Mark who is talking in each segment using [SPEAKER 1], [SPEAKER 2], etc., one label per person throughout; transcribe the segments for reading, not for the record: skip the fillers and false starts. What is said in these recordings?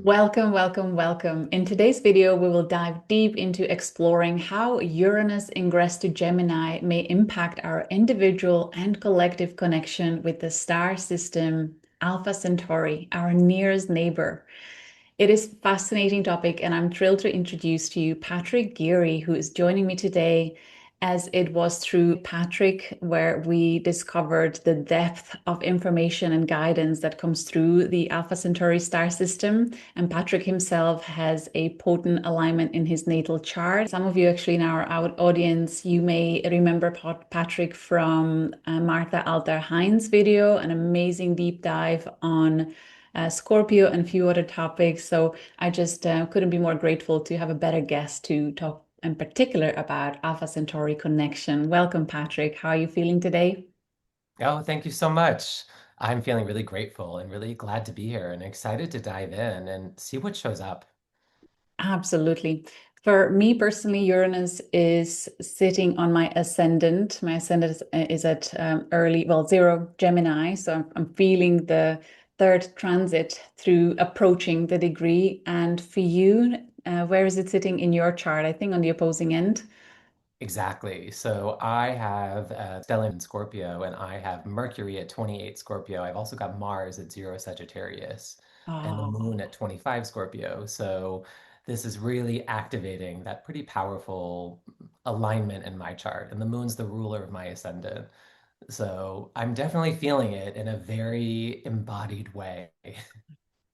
[SPEAKER 1] Welcome, welcome, welcome. In today's video, we will dive deep into exploring how Uranus ingress to Gemini may impact our individual and collective connection with the star system Alpha Centauri, our nearest neighbor. It is a fascinating topic, and I'm thrilled to introduce to you Patrick Geary, who is joining me today, as it was through Patrick where we discovered the depth of information and guidance that comes through the Alpha Centauri star system. And Patrick himself has a potent alignment in his natal chart. Some of you actually in our audience, you may remember Patrick from Martha Alter Heinz video, an amazing deep dive on Scorpio and a few other topics. So I just couldn't be more grateful to have a better guest to talk in particular about Alpha Centauri connection. Welcome, Patrick. How are you feeling today?
[SPEAKER 2] Oh, thank you so much. I'm feeling really grateful and really glad to be here and excited to dive in and see what shows up.
[SPEAKER 1] Absolutely. For me personally, Uranus is sitting on my ascendant. My ascendant is at early, well, zero Gemini. So I'm feeling the third transit through approaching the degree. And for you, where is it sitting in your chart? I think on the opposing end.
[SPEAKER 2] Exactly. So I have stellium in Scorpio and I have Mercury at 28 Scorpio. I've also got Mars at 0 Sagittarius and the
[SPEAKER 1] Oh,
[SPEAKER 2] moon at 25 Scorpio. So this is really activating that pretty powerful alignment in my chart. And the moon's the ruler of my ascendant. So I'm definitely feeling it in a very embodied way.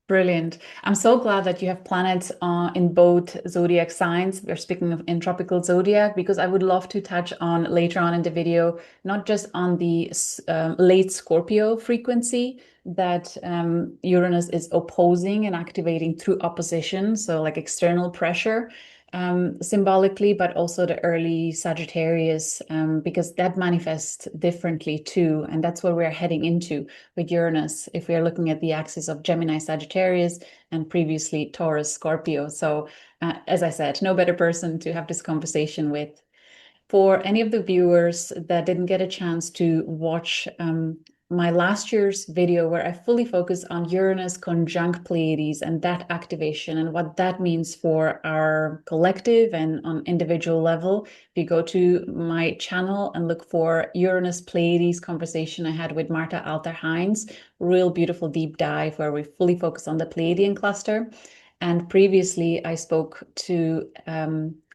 [SPEAKER 1] brilliant. I'm so glad that you have planets in both zodiac signs. We're speaking of in tropical zodiac because I would love to touch on later on in the video, not just on the late Scorpio frequency that Uranus is opposing and activating through opposition, so like external pressure, symbolically, but also the early Sagittarius, because that manifests differently too. And that's what we're heading into with Uranus if we are looking at the axis of Gemini Sagittarius and previously Taurus Scorpio. So, as I said, no better person to have this conversation with. For any of the viewers that didn't get a chance to watch my last year's video where I fully focus on Uranus conjunct Pleiades and that activation and what that means for our collective and on individual level, if you go to my channel and look for Uranus Pleiades conversation I had with Martha Alter Heinz, real beautiful deep dive where we fully focus on the Pleiadian cluster. And previously, I spoke to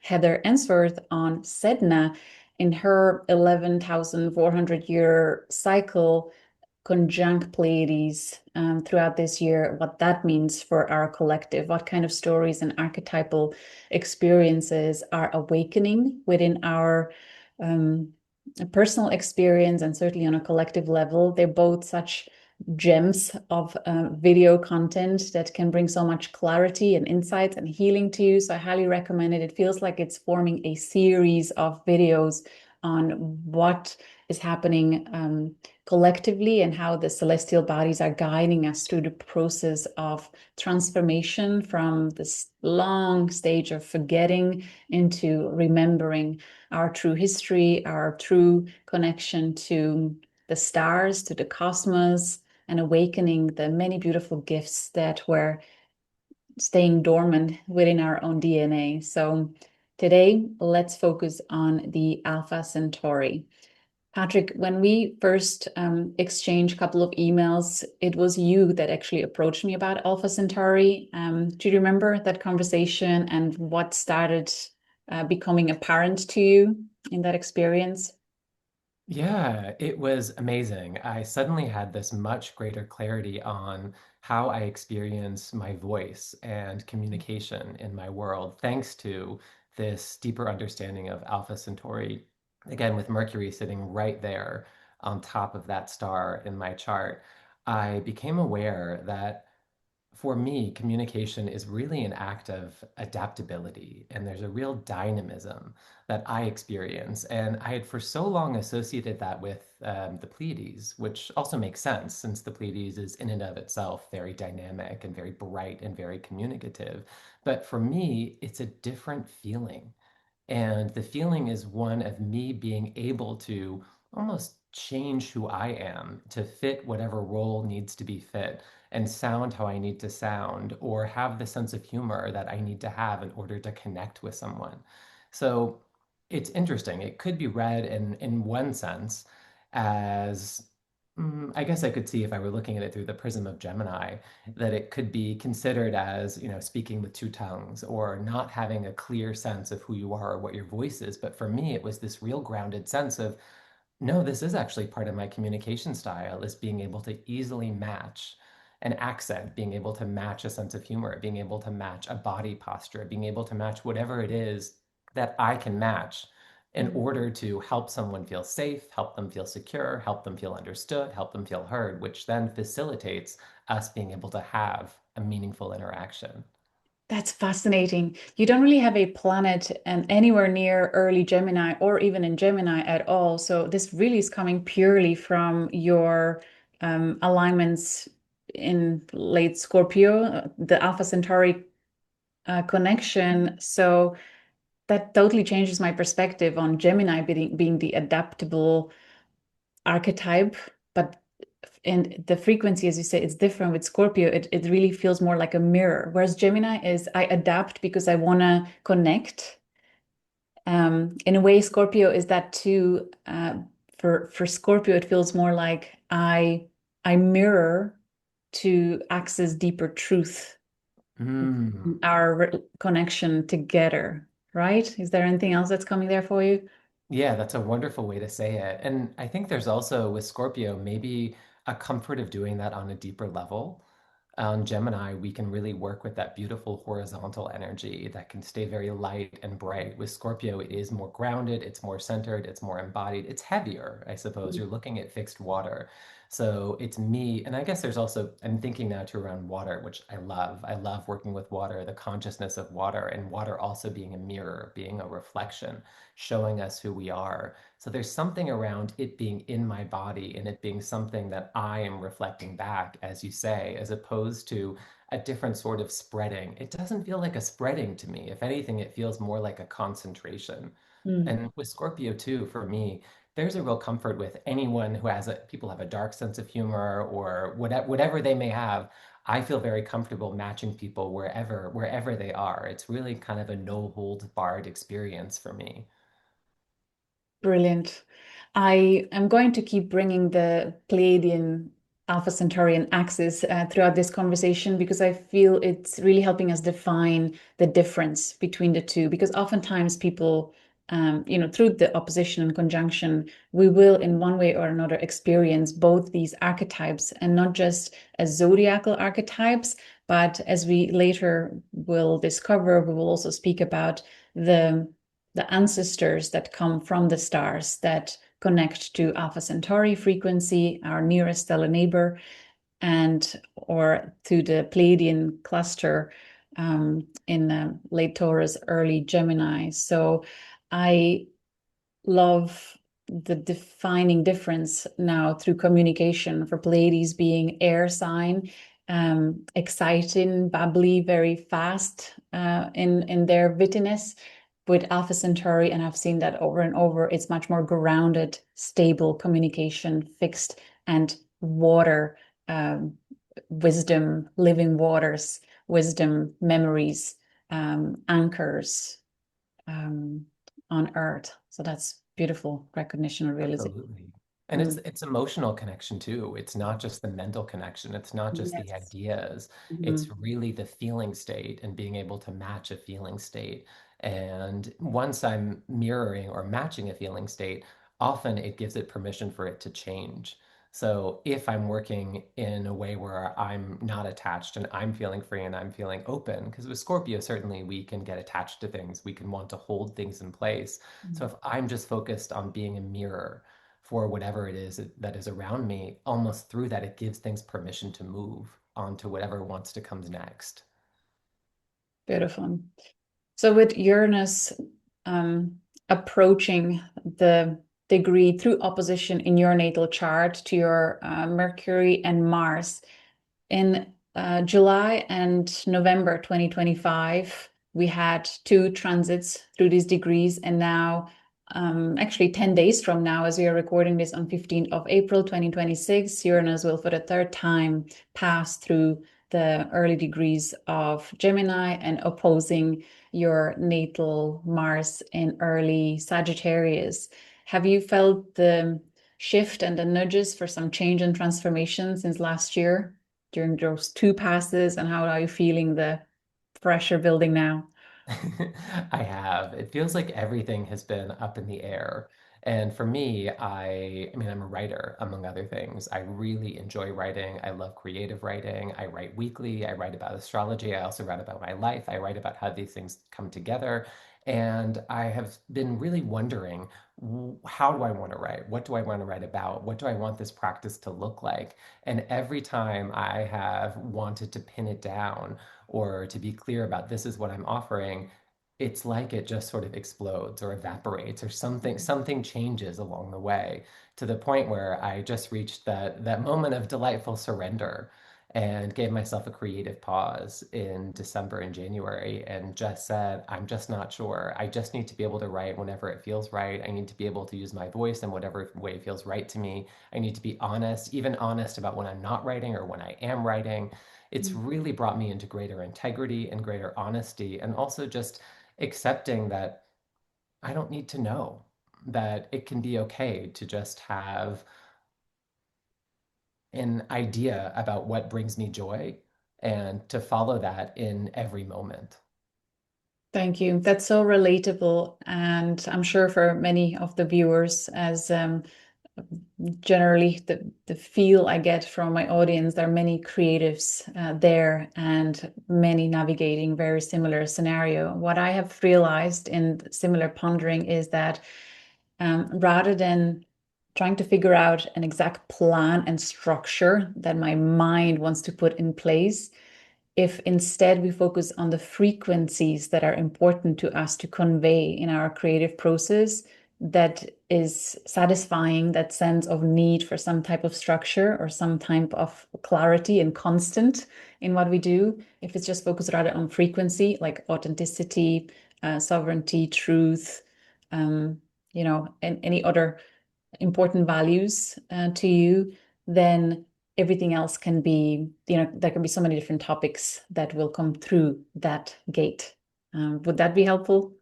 [SPEAKER 1] Heather Ensworth on Sedna in her 11,400 year cycle conjunct Pleiades throughout this year, what that means for our collective, what kind of stories and archetypal experiences are awakening within our um, personal experience and certainly on a collective level. They're both such gems of video content that can bring so much clarity and insights and healing to you. So I highly recommend it. It feels like it's forming a series of videos on what is happening collectively and how the celestial bodies are guiding us through the process of transformation from this long stage of forgetting into remembering our true history, our true connection to the stars, to the cosmos, and awakening the many beautiful gifts that were staying dormant within our own DNA. So today, let's focus on the Alpha Centauri. Patrick, when we first exchanged a couple of emails, it was you that actually approached me about Alpha Centauri. Do you remember that conversation and what started becoming apparent to you in that experience?
[SPEAKER 2] Yeah, it was amazing. I suddenly had this much greater clarity on how I experience my voice and communication in my world, thanks to this deeper understanding of Alpha Centauri. Again, with Mercury sitting right there on top of that star in my chart, I became aware that for me, communication is really an act of adaptability, and there's a real dynamism that I experience. And I had for so long associated that with the Pleiades, which also makes sense since the Pleiades is in and of itself very dynamic and very bright and very communicative. But for me, it's a different feeling. And the feeling is one of me being able to almost change who I am to fit whatever role needs to be fit and sound how I need to sound or have the sense of humor that I need to have in order to connect with someone. So it's interesting. It could be read in one sense as I guess I could see if I were looking at it through the prism of Gemini, that it could be considered as, speaking with two tongues or not having a clear sense of who you are or what your voice is. But for me, it was this real grounded sense of no, this is actually part of my communication style is being able to easily match an accent, being able to match a sense of humor, being able to match a body posture, being able to match whatever it is that I can match in
[SPEAKER 1] Mhm.
[SPEAKER 2] order to help someone feel safe, help them feel secure, help them feel understood, help them feel heard, which then facilitates us being able to have a meaningful interaction.
[SPEAKER 1] That's fascinating. You don't really have a planet and anywhere near early Gemini or even in Gemini at all. So this really is coming purely from your alignments in late Scorpio, the Alpha Centauri connection. So that totally changes my perspective on Gemini being the adaptable archetype, but and the frequency, as you say, it's different with Scorpio. It really feels more like a mirror. Whereas Gemini is I adapt because I want to connect. In a way, Scorpio is that too. For Scorpio, it feels more like I mirror to access deeper truth,
[SPEAKER 2] Mm.
[SPEAKER 1] our connection together, right? Is there anything else that's coming there for you?
[SPEAKER 2] Yeah, that's a wonderful way to say it. And I think there's also with Scorpio, maybe a comfort of doing that on a deeper level. On Gemini, we can really work with that beautiful horizontal energy that can stay very light and bright. With Scorpio, it is more grounded, it's more centered, it's more embodied, it's heavier, I suppose. You're looking at fixed water. So it's me. And I guess there's also, I'm thinking now too around water, which I love. I love working with water, the consciousness of water, and water also being a mirror, being a reflection, showing us who we are. So there's something around it being in my body and it being something that I am reflecting back, as you say, as opposed to a different sort of spreading. It doesn't feel like a spreading to me. If anything, it feels more like a concentration.
[SPEAKER 1] Mm.
[SPEAKER 2] And with Scorpio too, for me, there's a real comfort with anyone who has people have a dark sense of humor or whatever they may have. I feel very comfortable matching people wherever they are. It's really kind of a no holds barred experience for me.
[SPEAKER 1] Brilliant. I am going to keep bringing the Pleiadian Alpha Centaurian axis throughout this conversation because I feel it's really helping us define the difference between the two. Because oftentimes people, through the opposition and conjunction, we will in one way or another experience both these archetypes and not just as zodiacal archetypes, but as we later will discover, we will also speak about the ancestors that come from the stars that connect to Alpha Centauri frequency, our nearest stellar neighbor, and or to the Pleiadian cluster in late Taurus, early Gemini. So I love the defining difference now through communication for Pleiades being air sign, exciting, bubbly, very fast in their wittiness. With Alpha Centauri, and I've seen that over and over, it's much more grounded, stable communication, fixed and water, um, wisdom, living waters, wisdom, memories, anchors um, on Earth. So that's beautiful recognition and realization.
[SPEAKER 2] Absolutely. And it's
[SPEAKER 1] Mm.
[SPEAKER 2] it's emotional connection too. It's not just the mental connection. It's not just the
[SPEAKER 1] Yes.
[SPEAKER 2] ideas. It's
[SPEAKER 1] Mhm.
[SPEAKER 2] really the feeling state and being able to match a feeling state. And once I'm mirroring or matching a feeling state, often it gives it permission for it to change. So if I'm working in a way where I'm not attached and I'm feeling free and I'm feeling open, because with Scorpio, certainly we can get attached to things. We can want to hold things in place. So
[SPEAKER 1] Mm.
[SPEAKER 2] if I'm just focused on being a mirror, for whatever it is that is around me, almost through that, it gives things permission to move on to whatever wants to come next.
[SPEAKER 1] Beautiful. So with Uranus approaching the degree through opposition in your natal chart to your Mercury and Mars in July and November 2025, we had two transits through these degrees, and now actually 10 days from now, as we are recording this on 15th of April 2026, Uranus will for the third time pass through the early degrees of Gemini and opposing your natal Mars in early Sagittarius. Have you felt the shift and the nudges for some change and transformation since last year during those two passes? And how are you feeling the pressure building now?
[SPEAKER 2] I have. It feels like everything has been up in the air. And for me, I mean, I'm a writer, among other things. I really enjoy writing. I love creative writing. I write weekly. I write about astrology. I also write about my life. I write about how these things come together. And I have been really wondering, how do I want to write? What do I want to write about? What do I want this practice to look like? And every time I have wanted to pin it down, or to be clear about this is what I'm offering, it's like it just sort of explodes or evaporates or something changes along the way to the point where I just reached that moment of delightful surrender and gave myself a creative pause in December and January and just said, I'm just not sure. I just need to be able to write whenever it feels right. I need to be able to use my voice in whatever way feels right to me. I need to be honest, even honest about when I'm not writing or when I am writing. It's really brought me into greater integrity and greater honesty, and also just accepting that I don't need to know, that it can be okay to just have an idea about what brings me joy and to follow that in every moment.
[SPEAKER 1] Thank you. That's so relatable. And I'm sure for many of the viewers, as generally the feel I get from my audience, there are many creatives there and many navigating very similar scenario. What I have realized in similar pondering is that rather than trying to figure out an exact plan and structure that my mind wants to put in place, if instead we focus on the frequencies that are important to us to convey in our creative process, that is satisfying that sense of need for some type of structure or some type of clarity and constant in what we do. If it's just focused rather on frequency, like authenticity, sovereignty, truth, um, and any other important values to you, then everything else can be, there can be so many different topics that will come through that gate. Would that be helpful?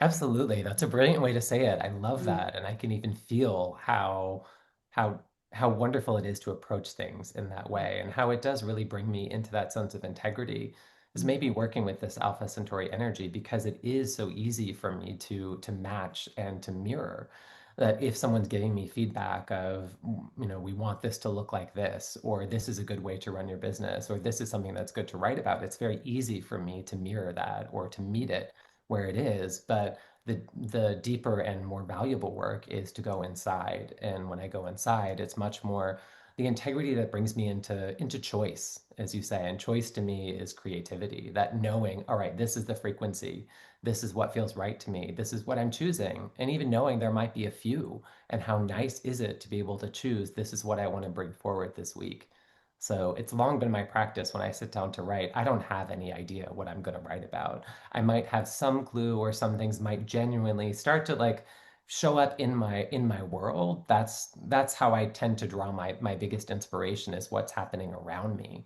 [SPEAKER 2] Absolutely. That's a brilliant way to say it. I love
[SPEAKER 1] Mm,
[SPEAKER 2] that. And I can even feel how how wonderful it is to approach things in that way and how it does really bring me into that sense of integrity. Is
[SPEAKER 1] mm,
[SPEAKER 2] maybe working with this Alpha Centauri energy because it is so easy for me to match and to mirror that if someone's giving me feedback of, we want this to look like this, or this is a good way to run your business, or this is something that's good to write about, it's very easy for me to mirror that or to meet it where it is. But the deeper and more valuable work is to go inside. And when I go inside, it's much more the integrity that brings me into choice, as you say. And choice to me is creativity, that knowing, all right, this is the frequency. This is what feels right to me. This is what I'm choosing. And even knowing there might be a few, and how nice is it to be able to choose, this is what I want to bring forward this week. So it's long been my practice when I sit down to write. I don't have any idea what I'm going to write about. I might have some clue or some things might genuinely start to like show up in my world. That's how I tend to draw my biggest inspiration is what's happening around me.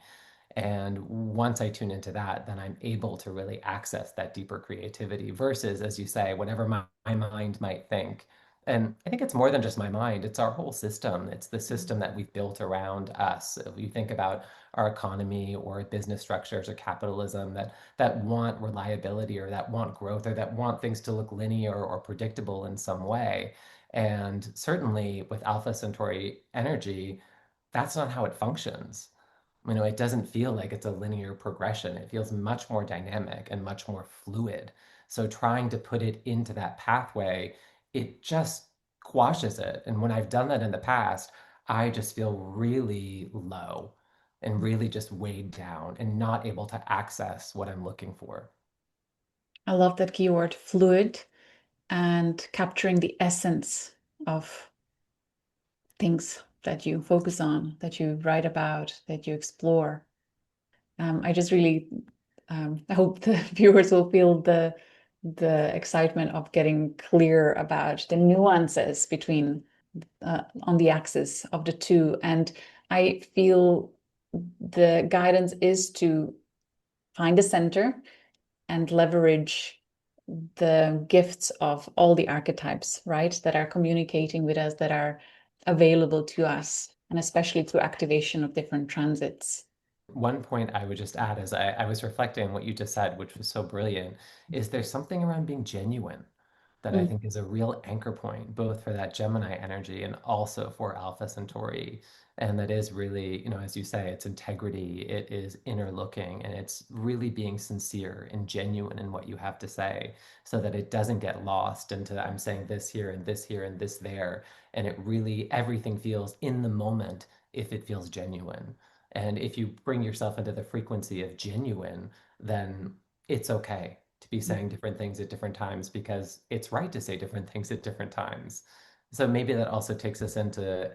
[SPEAKER 2] And once I tune into that, then I'm able to really access that deeper creativity versus, as you say, whatever my mind might think. And I think it's more than just my mind, it's our whole system. It's the
[SPEAKER 1] mm.
[SPEAKER 2] system that we've built around us. If you think about our economy or business structures or capitalism that want reliability or that want growth or that want things to look linear or predictable in some way. And certainly with Alpha Centauri energy, that's not how it functions. It doesn't feel like it's a linear progression. It feels much more dynamic and much more fluid. So trying to put it into that pathway, it just quashes it. And when I've done that in the past, I just feel really low and really just weighed down and not able to access what I'm looking for.
[SPEAKER 1] I love that keyword, fluid, and capturing the essence of things that you focus on, that you write about, that you explore. I just really I hope the viewers will feel the excitement of getting clear about the nuances between on the axis of the two. And I feel the guidance is to find a center and leverage the gifts of all the archetypes, right, that are communicating with us, that are available to us, and especially through activation of different transits.
[SPEAKER 2] One point I would just add as I was reflecting on what you just said, which was so brilliant, is there's something around being genuine that I
[SPEAKER 1] Mm,
[SPEAKER 2] think is a real anchor point, both for that Gemini energy and also for Alpha Centauri. And that is really, as you say, it's integrity, it is inner looking, and it's really being sincere and genuine in what you have to say so that it doesn't get lost into I'm saying this here and this here and this there. And it really, everything feels in the moment if it feels genuine. And if you bring yourself into the frequency of genuine, then it's okay to be saying different things at different times because it's right to say different things at different times. So maybe that also takes us into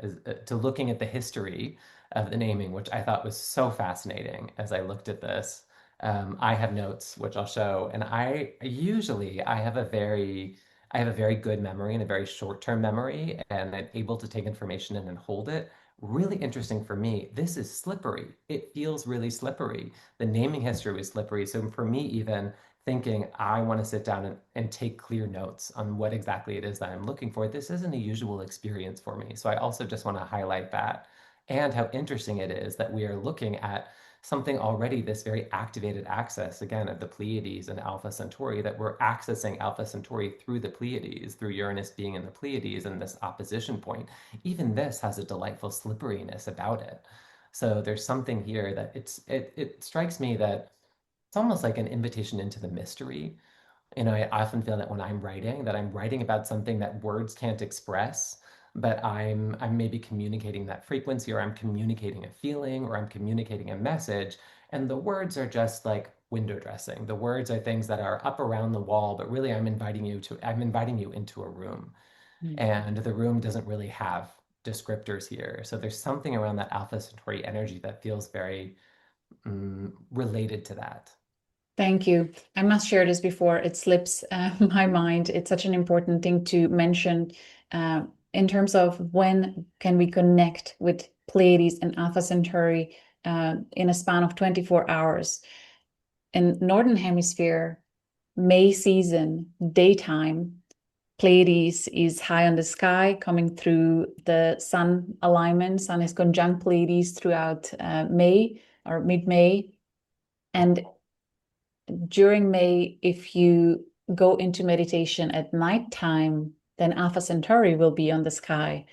[SPEAKER 2] to looking at the history of the naming, which I thought was so fascinating as I looked at this. I have notes which I'll show, and I have a very good memory and a very short-term memory, and I'm able to take information in and hold it. Really interesting for me. This is slippery. It feels really slippery. The naming history was slippery. So for me, even thinking I want to sit down and take clear notes on what exactly it is that I'm looking for, this isn't a usual experience for me. So I also just want to highlight that and how interesting it is that we are looking at something already, this very activated access, again, of the Pleiades and Alpha Centauri, that we're accessing Alpha Centauri through the Pleiades, through Uranus being in the Pleiades and this opposition point. Even this has a delightful slipperiness about it. So there's something here that it strikes me that it's almost like an invitation into the mystery. I often feel that when I'm writing, that I'm writing about something that words can't express, but I'm maybe communicating that frequency, or I'm communicating a feeling, or I'm communicating a message, and the words are just like window dressing. The words are things that are up around the wall, but really I'm inviting you into a room,
[SPEAKER 1] mm.
[SPEAKER 2] and the room doesn't really have descriptors here. So there's something around that Alpha Centauri energy that feels very related to that.
[SPEAKER 1] Thank you. I must share this before it slips my mind. It's such an important thing to mention uh, in terms of when can we connect with Pleiades and Alpha Centauri in a span of 24 hours. In Northern Hemisphere, May season, daytime, Pleiades is high on the sky, coming through the Sun alignment. Sun is conjunct Pleiades throughout May or mid-May. And during May, if you go into meditation at nighttime, then Alpha Centauri will be on the sky.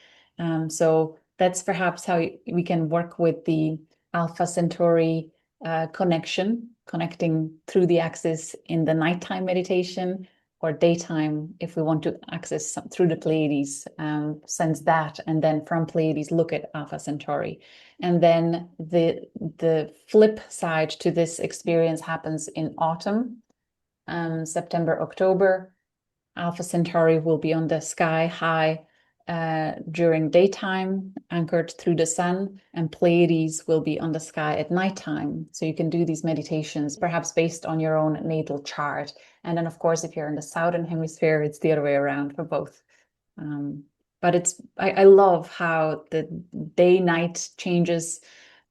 [SPEAKER 1] So that's perhaps how we can work with the Alpha Centauri connecting through the axis in the nighttime meditation, or daytime if we want to access through the Pleiades, sense that, and then from Pleiades look at Alpha Centauri. And then the flip side to this experience happens in autumn, September, October. Alpha Centauri will be on the sky high during daytime, anchored through the sun, and Pleiades will be on the sky at nighttime. So you can do these meditations, perhaps based on your own natal chart. And then, of course, if you're in the southern hemisphere, it's the other way around for both. Um, but I love how the day night changes,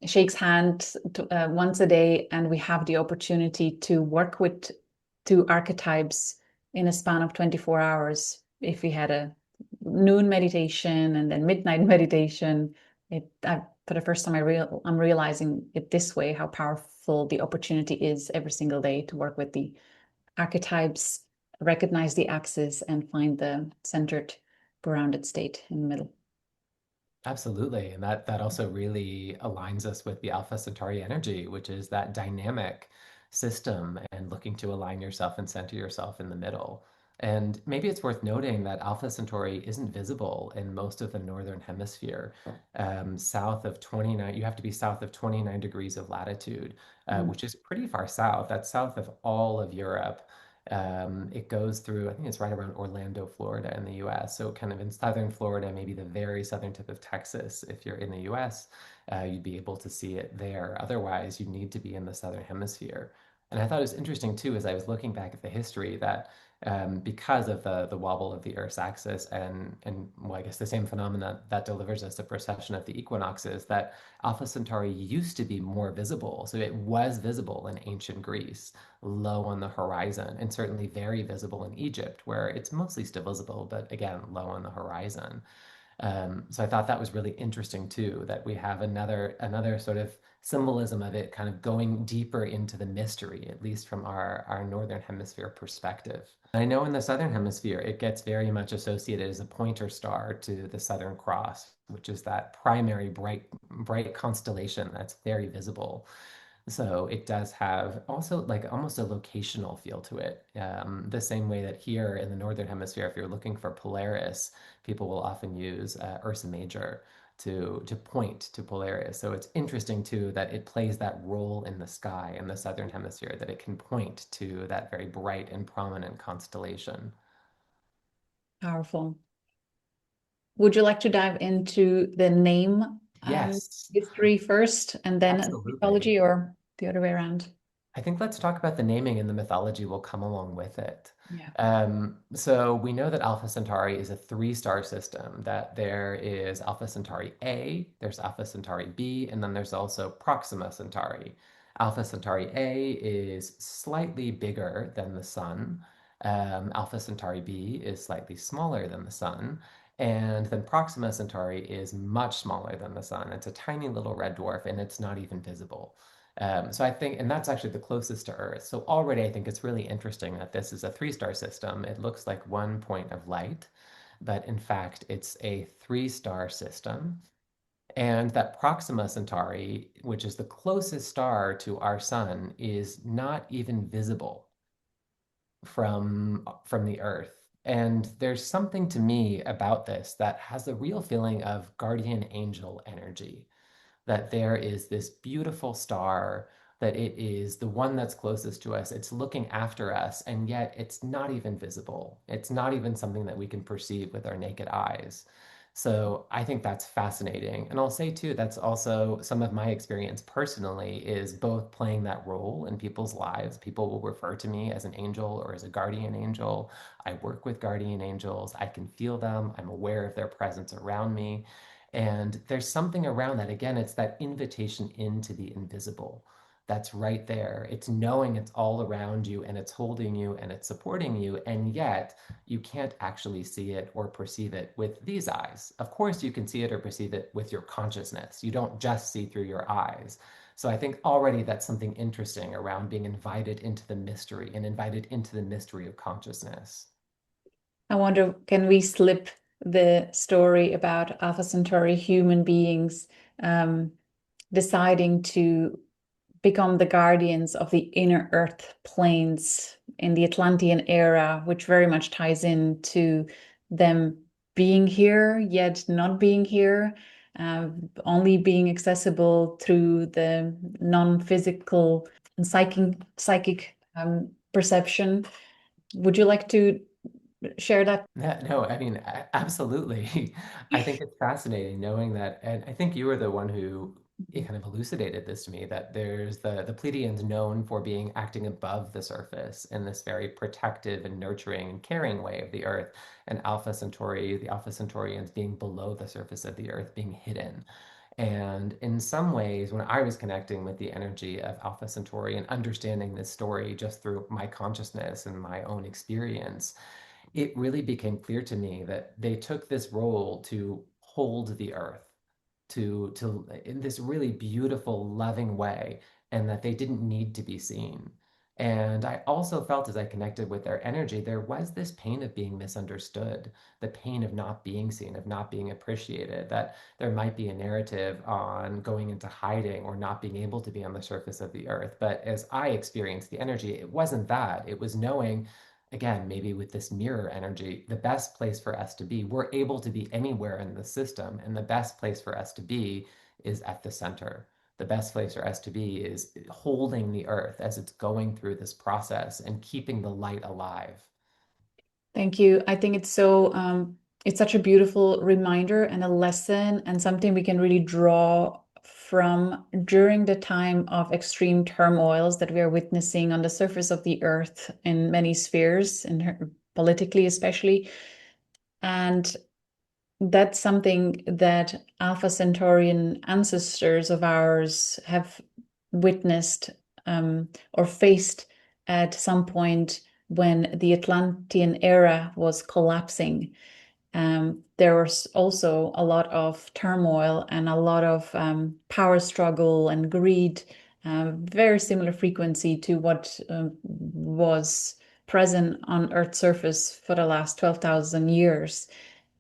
[SPEAKER 1] shakes hands once a day, and we have the opportunity to work with two archetypes in a span of 24 hours. If we had a noon meditation and then midnight meditation, for the first time I'm realizing it this way, how powerful the opportunity is every single day to work with the archetypes, recognize the axis, and find the centered, grounded state in the middle.
[SPEAKER 2] Absolutely. And that also really aligns us with the Alpha Centauri energy, which is that dynamic system and looking to align yourself and center yourself in the middle. And maybe it's worth noting that Alpha Centauri isn't visible in most of the northern hemisphere. South of 29, you have to be south of 29 degrees of latitude,
[SPEAKER 1] Mm.
[SPEAKER 2] which is pretty far south. That's south of all of Europe. It goes through, I think it's right around Orlando, Florida in the US. So kind of in southern Florida, maybe the very southern tip of Texas. If you're in the US, you'd be able to see it there. Otherwise, you need to be in the southern hemisphere. And I thought it was interesting too, as I was looking back at the history, that because of the wobble of the Earth's axis and well, I guess the same phenomena that delivers us the precession of the equinoxes, that Alpha Centauri used to be more visible. So it was visible in ancient Greece, low on the horizon, and certainly very visible in Egypt, where it's mostly still visible, but again, low on the horizon. So I thought that was really interesting too, that we have another sort of symbolism of it kind of going deeper into the mystery, at least from our northern hemisphere perspective. I know in the southern hemisphere, it gets very much associated as a pointer star to the Southern Cross, which is that primary bright constellation that's very visible. So it does have also like almost a locational feel to it. The same way that here in the Northern Hemisphere, if you're looking for Polaris, people will often use Ursa Major to point to Polaris. So it's interesting too that it plays that role in the sky in the Southern Hemisphere, that it can point to that very bright and prominent constellation.
[SPEAKER 1] Powerful. Would you like to dive into the name
[SPEAKER 2] Yes,
[SPEAKER 1] history first and then
[SPEAKER 2] absolutely.
[SPEAKER 1] mythology, or the other way around?
[SPEAKER 2] I think let's talk about the naming and the mythology will come along with it.
[SPEAKER 1] Yeah.
[SPEAKER 2] So we know that Alpha Centauri is a three-star system, that there is Alpha Centauri A, there's Alpha Centauri B, and then there's also Proxima Centauri. Alpha Centauri A is slightly bigger than the Sun. Alpha Centauri B is slightly smaller than the Sun. And then Proxima Centauri is much smaller than the Sun. It's a tiny little red dwarf, and it's not even visible. So I think, and that's actually the closest to Earth. So already I think it's really interesting that this is a three-star system. It looks like one point of light, but in fact, it's a three-star system. And that Proxima Centauri, which is the closest star to our sun, is not even visible from the Earth. And there's something to me about this that has a real feeling of guardian angel energy, that there is this beautiful star, that it is the one that's closest to us. It's looking after us, and yet it's not even visible. It's not even something that we can perceive with our naked eyes. So I think that's fascinating. And I'll say too, that's also some of my experience personally is both playing that role in people's lives. People will refer to me as an angel or as a guardian angel. I work with guardian angels. I can feel them. I'm aware of their presence around me. And there's something around that. Again, it's that invitation into the invisible that's right there. It's knowing it's all around you and it's holding you and it's supporting you. And yet you can't actually see it or perceive it with these eyes. Of course, you can see it or perceive it with your consciousness. You don't just see through your eyes. So I think already that's something interesting around being invited into the mystery and invited into the mystery of consciousness.
[SPEAKER 1] I wonder, can we slip the story about Alpha Centauri human beings um, deciding to become the guardians of the inner earth planes in the Atlantean era, which very much ties into them being here, yet not being here, only being accessible through the non-physical and psychic perception. Would you like to share that?
[SPEAKER 2] Yeah, no, I mean, absolutely. I think it's fascinating knowing that, and I think you were the one who kind of elucidated this to me, that there's the Pleiadians known for being acting above the surface in this very protective and nurturing and caring way of the Earth, and Alpha Centauri, the Alpha Centaurians being below the surface of the Earth, being hidden. And in some ways, when I was connecting with the energy of Alpha Centauri and understanding this story just through my consciousness and my own experience, it really became clear to me that they took this role to hold the earth to in this really beautiful loving way, and that they didn't need to be seen. And I also felt, as I connected with their energy, there was this pain of being misunderstood, the pain of not being seen, of not being appreciated, that there might be a narrative on going into hiding or not being able to be on the surface of the earth. But as I experienced the energy, it wasn't that. It was knowing, again, maybe with this mirror energy, the best place for us to be, we're able to be anywhere in the system, and the best place for us to be is at the center. The best place for us to be is holding the earth as it's going through this process and keeping the light alive.
[SPEAKER 1] Thank you. I think it's such a beautiful reminder and a lesson and something we can really draw from during the time of extreme turmoils that we are witnessing on the surface of the earth in many spheres, politically especially. And that's something that Alpha Centaurian ancestors of ours have witnessed or faced at some point when the Atlantean era was collapsing. There was also a lot of turmoil and a lot of power struggle and greed, very similar frequency to what was present on Earth's surface for the last 12,000 years.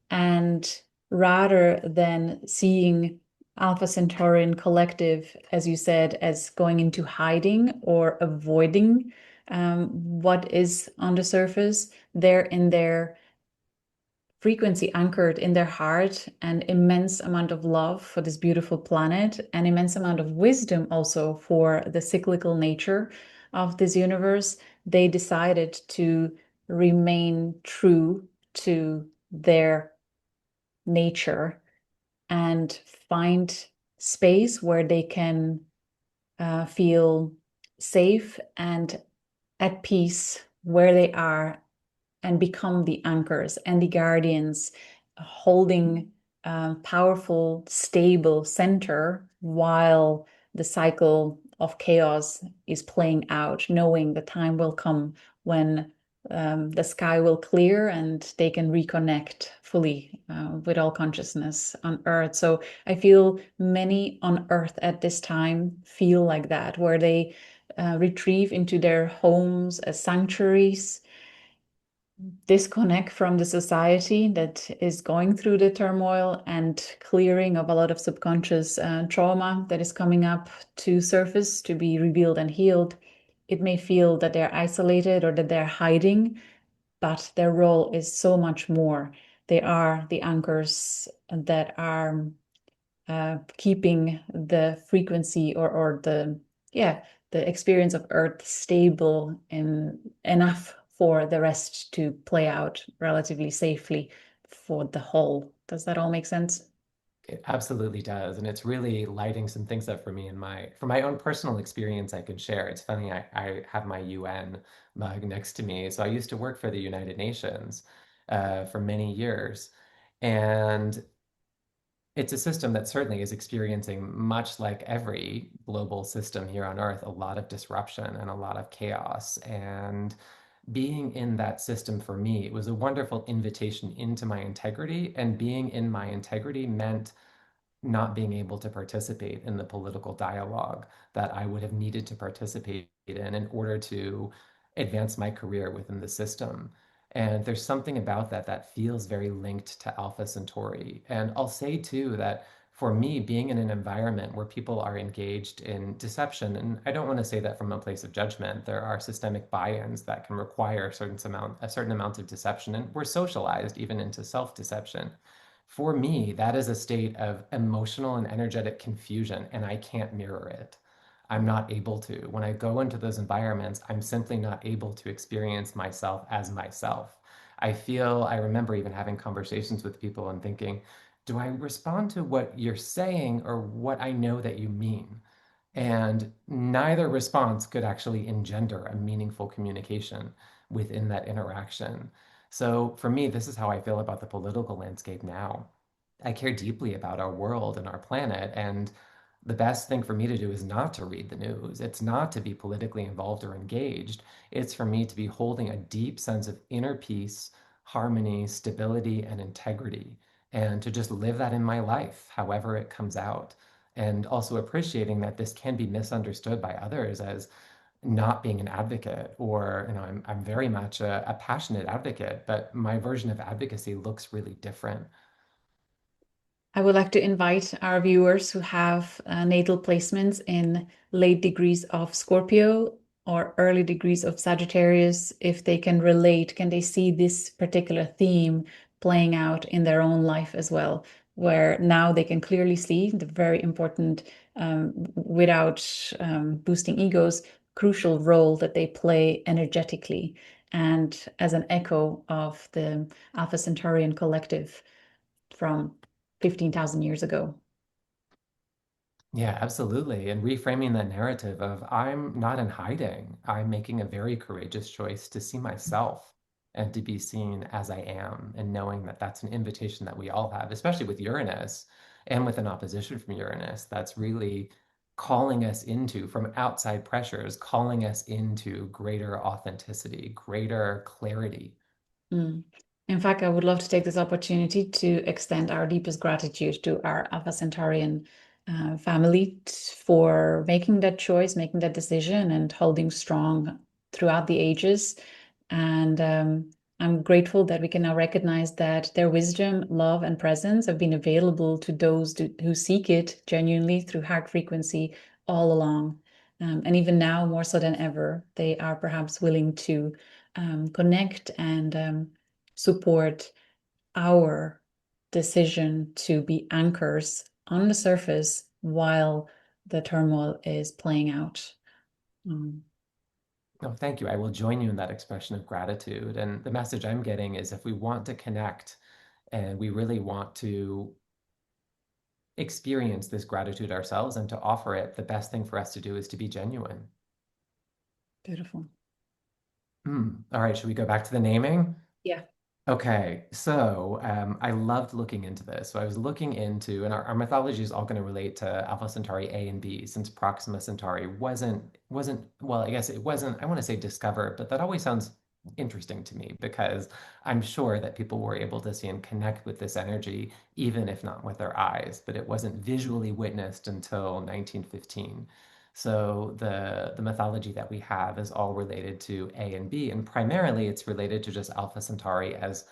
[SPEAKER 1] And rather than seeing Alpha Centaurian collective, as you said, as going into hiding or avoiding what is on the surface, they're in their frequency anchored in their heart, an immense amount of love for this beautiful planet, an immense amount of wisdom also for the cyclical nature of this universe. They decided to remain true to their nature and find space where they can feel safe and at peace where they are and become the anchors and the guardians, holding powerful, stable center while the cycle of chaos is playing out, knowing the time will come when the sky will clear and they can reconnect fully with all consciousness on Earth. So I feel many on Earth at this time feel like that, where they retrieve into their homes as sanctuaries, disconnect from the society that is going through the turmoil and clearing of a lot of subconscious trauma that is coming up to surface to be revealed and healed. It may feel that they're isolated or that they're hiding, but their role is so much more. They are the anchors that are keeping the frequency or the experience of Earth stable and enough for the rest to play out relatively safely for the whole. Does that all make sense?
[SPEAKER 2] It absolutely does. And it's really lighting some things up for me from my own personal experience I can share. It's funny, I have my UN mug next to me. So I used to work for the United Nations for many years. And it's a system that certainly is experiencing, much like every global system here on Earth, a lot of disruption and a lot of chaos. And being in that system for me, it was a wonderful invitation into my integrity. And being in my integrity meant not being able to participate in the political dialogue that I would have needed to participate in order to advance my career within the system. And there's something about that that feels very linked to Alpha Centauri. And I'll say too that for me, being in an environment where people are engaged in deception, and I don't want to say that from a place of judgment, there are systemic buy-ins that can require a certain amount of deception, and we're socialized even into self-deception. For me, that is a state of emotional and energetic confusion, and I can't mirror it. I'm not able to. When I go into those environments, I'm simply not able to experience myself as myself. I remember even having conversations with people and thinking, do I respond to what you're saying or what I know that you mean? And neither response could actually engender a meaningful communication within that interaction. So for me, this is how I feel about the political landscape now. I care deeply about our world and our planet, and the best thing for me to do is not to read the news. It's not to be politically involved or engaged. It's for me to be holding a deep sense of inner peace, harmony, stability, and integrity, and to just live that in my life, however it comes out. And also appreciating that this can be misunderstood by others as not being an advocate, or I'm very much a passionate advocate, but my version of advocacy looks really different.
[SPEAKER 1] I would like to invite our viewers who have natal placements in late degrees of Scorpio or early degrees of Sagittarius, if they can relate, can they see this particular theme playing out in their own life as well, where now they can clearly see the very important, without boosting egos, crucial role that they play energetically and as an echo of the Alpha Centaurian collective from 15,000 years ago.
[SPEAKER 2] Yeah, absolutely. And reframing that narrative of I'm not in hiding. I'm making a very courageous choice to see myself and to be seen as I am, and knowing that that's an invitation that we all have, especially with Uranus and with an opposition from Uranus, that's really calling us into, from outside pressures, calling us into greater authenticity, greater clarity.
[SPEAKER 1] Mm. In fact, I would love to take this opportunity to extend our deepest gratitude to our Alpha Centaurian family for making that choice, making that decision, and holding strong throughout the ages. And I'm grateful that we can now recognize that their wisdom, love, and presence have been available to those who seek it genuinely through heart frequency all along. And even now, more so than ever, they are perhaps willing to connect and support our decision to be anchors on the surface while the turmoil is playing out. Um,
[SPEAKER 2] Oh, thank you. I will join you in that expression of gratitude. And the message I'm getting is if we want to connect and we really want to experience this gratitude ourselves and to offer it, the best thing for us to do is to be genuine.
[SPEAKER 1] Beautiful.
[SPEAKER 2] All right, should we go back to the naming?
[SPEAKER 1] Yeah.
[SPEAKER 2] Okay, so I loved looking into this. So I was looking into, and our mythology is all going to relate to Alpha Centauri A and B, since Proxima Centauri wasn't well, I guess it wasn't. I want to say discovered, but that always sounds interesting to me because I'm sure that people were able to see and connect with this energy, even if not with their eyes. But it wasn't visually witnessed until 1915. So the mythology that we have is all related to A and B, and primarily it's related to just Alpha Centauri as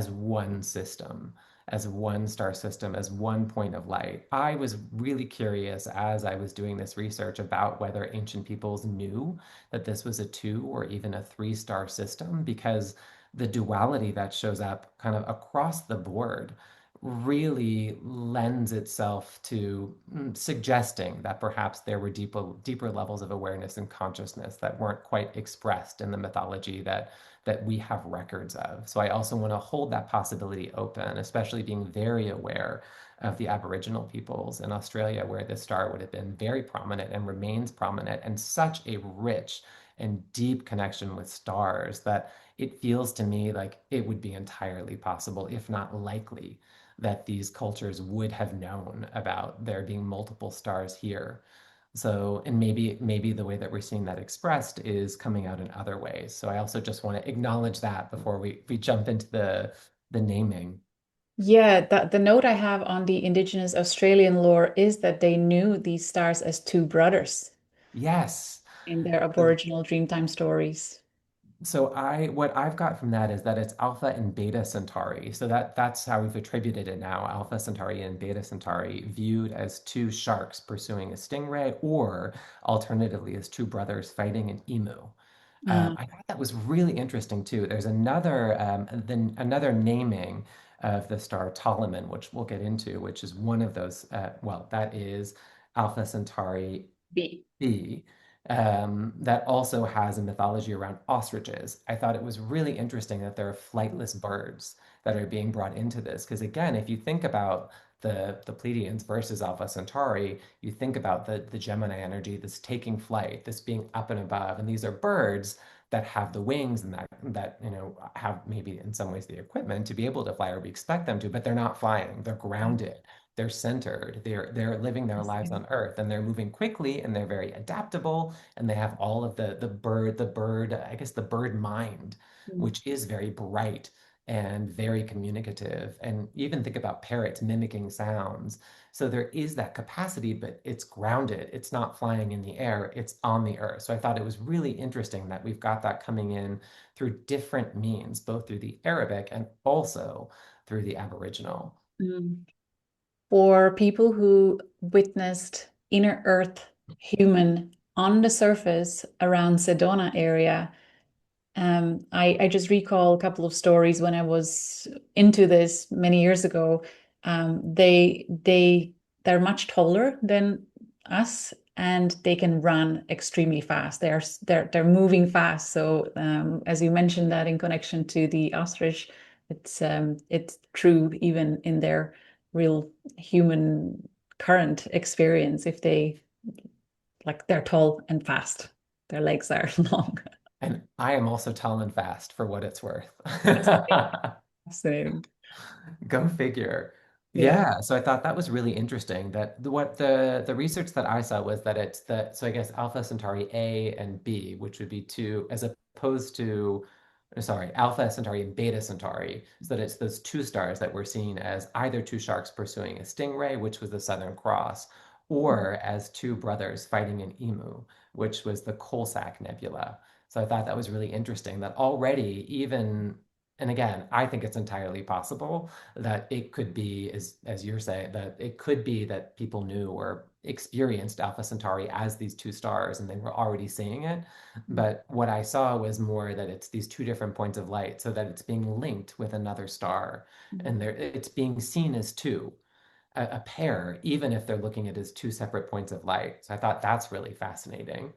[SPEAKER 2] one system, as one star system, as one point of light. I was really curious as I was doing this research about whether ancient peoples knew that this was a two or even a three-star system, because the duality that shows up kind of across the board really lends itself to suggesting that perhaps there were deeper levels of awareness and consciousness that weren't quite expressed in the mythology that we have records of. So I also want to hold that possibility open, especially being very aware of the Aboriginal peoples in Australia, where this star would have been very prominent and remains prominent, and such a rich and deep connection with stars that it feels to me like it would be entirely possible, if not likely, that these cultures would have known about there being multiple stars here. So, and maybe the way that we're seeing that expressed is coming out in other ways. So I also just want to acknowledge that before we jump into the naming.
[SPEAKER 1] Yeah, that the note I have on the Indigenous Australian lore is that they knew these stars as two brothers
[SPEAKER 2] Yes.
[SPEAKER 1] in their Aboriginal Dreamtime stories.
[SPEAKER 2] So what I've got from that is that it's Alpha and Beta Centauri. So that's how we've attributed it now. Alpha Centauri and Beta Centauri viewed as two sharks pursuing a stingray, or alternatively as two brothers fighting an emu.
[SPEAKER 1] Uh,
[SPEAKER 2] I thought that was really interesting too. There's another naming of the star Toliman, which we'll get into, which is one of those. Well, that is Alpha Centauri
[SPEAKER 1] B.
[SPEAKER 2] B, that also has a mythology around ostriches. I thought it was really interesting that there are flightless birds that are being brought into this. Because again, if you think about the Pleiadians versus Alpha Centauri, you think about the Gemini energy, this taking flight, this being up and above, and these are birds that have the wings and that have maybe in some ways the equipment to be able to fly, or we expect them to, but they're not flying. They're grounded, they're centered, they're living their lives on Earth, and they're moving quickly, and they're very adaptable, and they have all of I guess the bird mind,
[SPEAKER 1] Mm.
[SPEAKER 2] which is very bright and very communicative. And even think about parrots mimicking sounds. So there is that capacity, but it's grounded. It's not flying in the air, it's on the earth. So I thought it was really interesting that we've got that coming in through different means, both through the Arabic and also through the Aboriginal.
[SPEAKER 1] Mm. For people who witnessed inner Earth human on the surface around Sedona area, I just recall a couple of stories when I was into this many years ago. They're much taller than us, and they can run extremely fast. They're moving fast. So as you mentioned that in connection to the ostrich, it's true even in their real human current experience if they like they're tall and fast. Their legs are long.
[SPEAKER 2] And I am also tall and fast for what it's worth.
[SPEAKER 1] Fascinating. Fascinating.
[SPEAKER 2] Go figure.
[SPEAKER 1] Yeah.
[SPEAKER 2] Yeah, so I thought that was really interesting that what the research that I saw was that it's the so I guess Alpha Centauri A and B, which would be two as opposed to sorry, Alpha Centauri and Beta Centauri, so that it's those two stars that we're seeing as either two sharks pursuing a stingray, which was the Southern Cross, or as two brothers fighting an emu, which was the Coalsack Nebula. So I thought that was really interesting that already even and again, I think it's entirely possible that it could be, as you're saying, that it could be that people knew or experienced Alpha Centauri as these two stars and they were already seeing it. But what I saw was more that it's these two different points of light, so that it's being linked with another star, and it's being seen as two, a pair, even if they're looking at it as two separate points of light. So I thought that's really fascinating.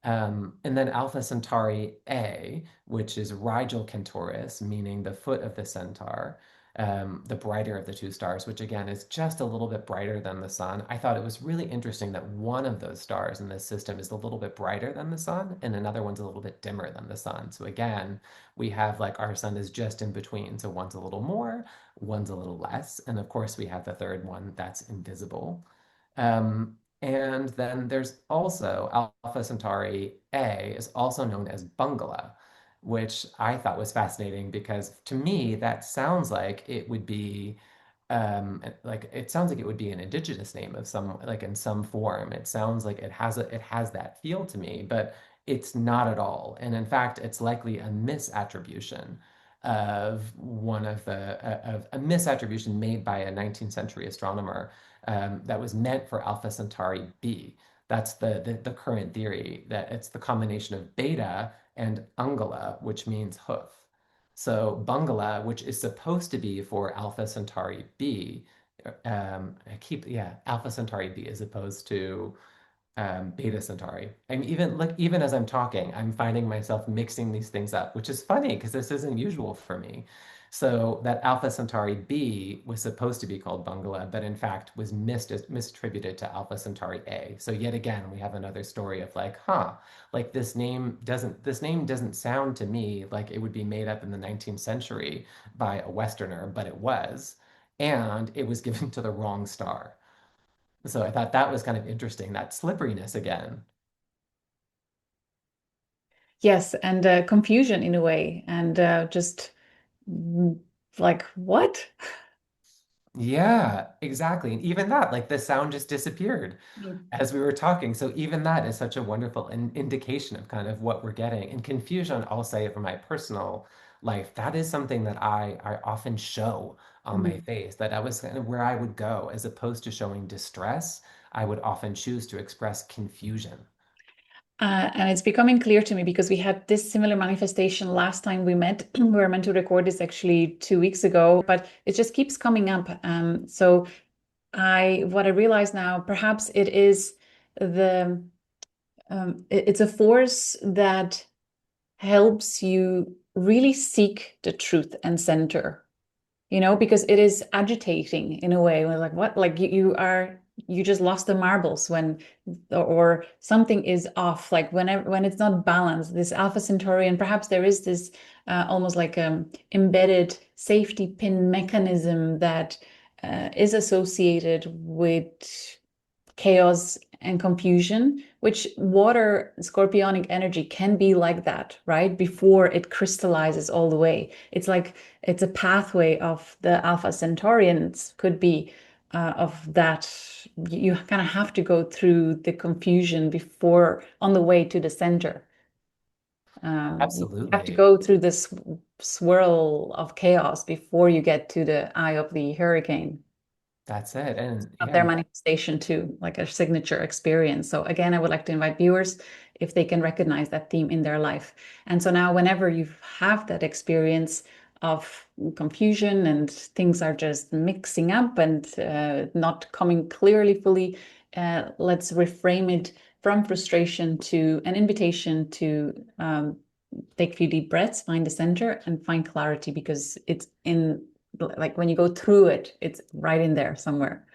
[SPEAKER 2] And then Alpha Centauri A, which is Rigil Kentaurus, meaning the foot of the centaur, the brighter of the two stars, which again is just a little bit brighter than the sun. I thought it was really interesting that one of those stars in this system is a little bit brighter than the sun, and another one's a little bit dimmer than the sun. So again, we have like our sun is just in between. So one's a little more, one's a little less. And of course, we have the third one that's invisible. And then there's also Alpha Centauri A is also known as Bungula, which I thought was fascinating because to me that sounds like it would be like it sounds like it would be an indigenous name of some like in some form. It sounds like it has that feel to me, but it's not at all. And in fact, it's likely a misattribution of one of the of a misattribution made by a 19th century astronomer that was meant for Alpha Centauri B. That's the current theory that it's the combination of beta and ungula, which means hoof. So Bungala, which is supposed to be for Alpha Centauri B, Alpha Centauri B as opposed to Beta Centauri. And even as I'm talking, I'm finding myself mixing these things up, which is funny because this isn't usual for me. So that Alpha Centauri B was supposed to be called Bungala, but in fact was misattributed to Alpha Centauri A. So yet again, we have another story of like, like this name doesn't sound to me like it would be made up in the 19th century by a Westerner, but it was, and it was given to the wrong star. So I thought that was kind of interesting, that slipperiness again.
[SPEAKER 1] Yes, and confusion in a way, and just mm, like what?
[SPEAKER 2] Yeah, exactly. And even that, like the sound just disappeared
[SPEAKER 1] Mm.
[SPEAKER 2] as we were talking. So even that is such a wonderful indication of kind of what we're getting. And confusion, I'll say from my personal life, that is something that I often show on my
[SPEAKER 1] Mm.
[SPEAKER 2] face, that I was kind of where I would go as opposed to showing distress, I would often choose to express confusion.
[SPEAKER 1] And it's becoming clear to me because we had this similar manifestation last time we met. We were meant to record this actually 2 weeks ago, but it just keeps coming up. So what I realize now, perhaps it is the it's a force that helps you really seek the truth and center, because it is agitating in a way. We're like, what? Like you just lost the marbles when, or something is off. Like when it's not balanced, this Alpha Centaurian, perhaps there is this almost like embedded safety pin mechanism that is associated with chaos and confusion, which water scorpionic energy can be like that, right? Before it crystallizes all the way. It's like it's a pathway of the Alpha Centaurians could be of that. You kind of have to go through the confusion before on the way to the center. You have to
[SPEAKER 2] Absolutely.
[SPEAKER 1] go through this swirl of chaos before you get to the eye of the hurricane
[SPEAKER 2] That's it. And
[SPEAKER 1] of
[SPEAKER 2] yeah,
[SPEAKER 1] their manifestation too, like a signature experience. So again, I would like to invite viewers if they can recognize that theme in their life. And so now whenever you have that experience of confusion and things are just mixing up and not coming clearly fully, let's reframe it from frustration to an invitation to take a few deep breaths, find the center and find clarity because it's in like when you go through it, it's right in there somewhere.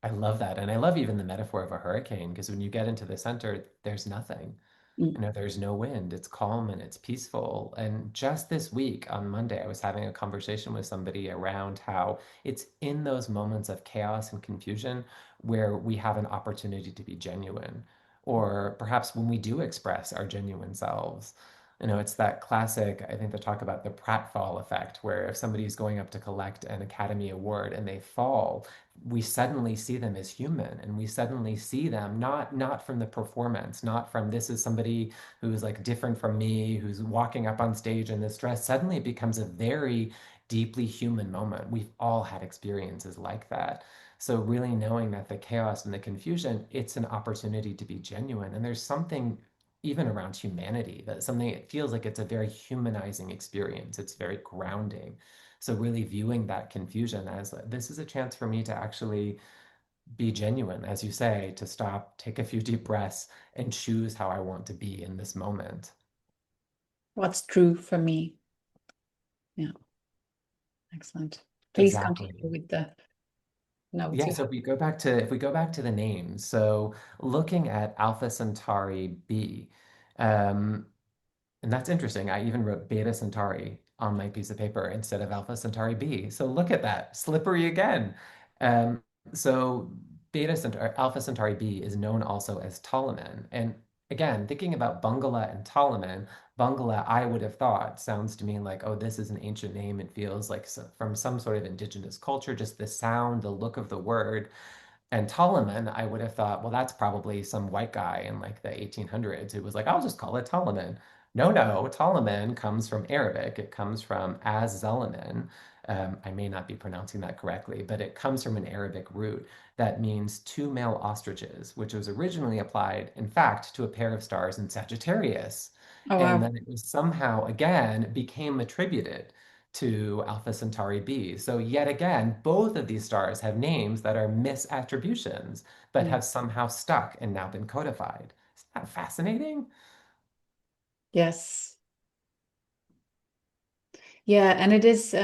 [SPEAKER 2] I love that. And I love even the metaphor of a hurricane, because when you get into the center, there's nothing.
[SPEAKER 1] Mm.
[SPEAKER 2] There's no wind. It's calm and it's peaceful. And just this week on Monday, I was having a conversation with somebody around how it's in those moments of chaos and confusion where we have an opportunity to be genuine, or perhaps when we do express our genuine selves. It's that classic, I think they talk about the pratfall effect, where if somebody's going up to collect an Academy Award and they fall, we suddenly see them as human, and we suddenly see them not from the performance, not from this is somebody who's like different from me, who's walking up on stage in this dress. Suddenly it becomes a very deeply human moment. We've all had experiences like that. So really knowing that the chaos and the confusion, it's an opportunity to be genuine. And there's something even around humanity, that something, it feels like it's a very humanizing experience. It's very grounding. So really viewing that confusion as this is a chance for me to actually be genuine, as you say, to stop, take a few deep breaths, and choose how I want to be in this moment.
[SPEAKER 1] What's true for me? Yeah, excellent. Please continue
[SPEAKER 2] Exactly.
[SPEAKER 1] with the notes
[SPEAKER 2] Yeah,
[SPEAKER 1] you
[SPEAKER 2] so
[SPEAKER 1] have.
[SPEAKER 2] if we go back to the names, so looking at Alpha Centauri B, um, and that's interesting. I even wrote Beta Centauri on my piece of paper instead of Alpha Centauri B. So look at that, slippery again. Um, so Beta Centauri, Alpha Centauri B is known also as Toliman. And again, thinking about Bungula and Toliman, Bungula, I would have thought sounds to me like, oh, this is an ancient name. It feels like from some sort of indigenous culture, just the sound, the look of the word. And Toliman, I would have thought, well, that's probably some white guy in like the 1800s who was like, I'll just call it Toliman. No, no, Toliman comes from Arabic. It comes from Az Zelaman. I may not be pronouncing that correctly, but it comes from an Arabic root that means two male ostriches, which was originally applied, in fact, to a pair of stars in Sagittarius.
[SPEAKER 1] Oh,
[SPEAKER 2] And
[SPEAKER 1] wow.
[SPEAKER 2] then it was somehow, again, became attributed to Alpha Centauri B. So yet again, both of these stars have names that are misattributions, but
[SPEAKER 1] Mm.
[SPEAKER 2] have somehow stuck and now been codified. Isn't that fascinating?
[SPEAKER 1] Yes. Yeah, and it is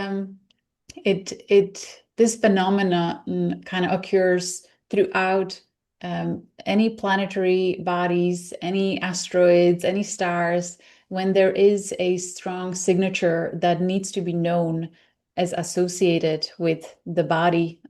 [SPEAKER 1] it this phenomenon kind of occurs throughout any planetary bodies, any asteroids, any stars, when there is a strong signature that needs to be known as associated with the body.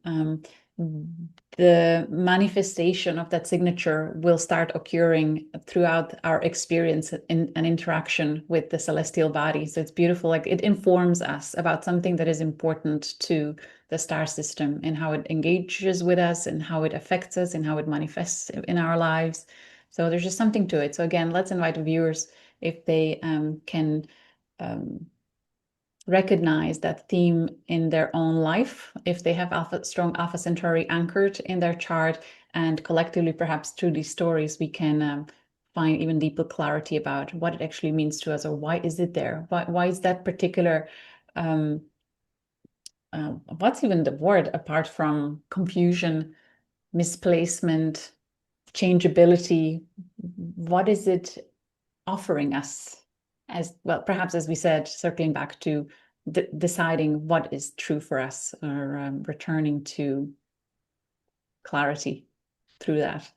[SPEAKER 1] The manifestation of that signature will start occurring throughout our experience in an interaction with the celestial body. So it's beautiful. Like it informs us about something that is important to the star system and how it engages with us and how it affects us and how it manifests in our lives. So there's just something to it. So again, let's invite viewers if they can um, recognize that theme in their own life if they have strong Alpha Centauri anchored in their chart, and collectively perhaps through these stories we can find even deeper clarity about what it actually means to us, or why is it there, why is that particular um, what's even the word apart from confusion, misplacement, changeability, what is it offering us, as well, perhaps as we said, circling back to deciding what is true for us, or returning to clarity through that.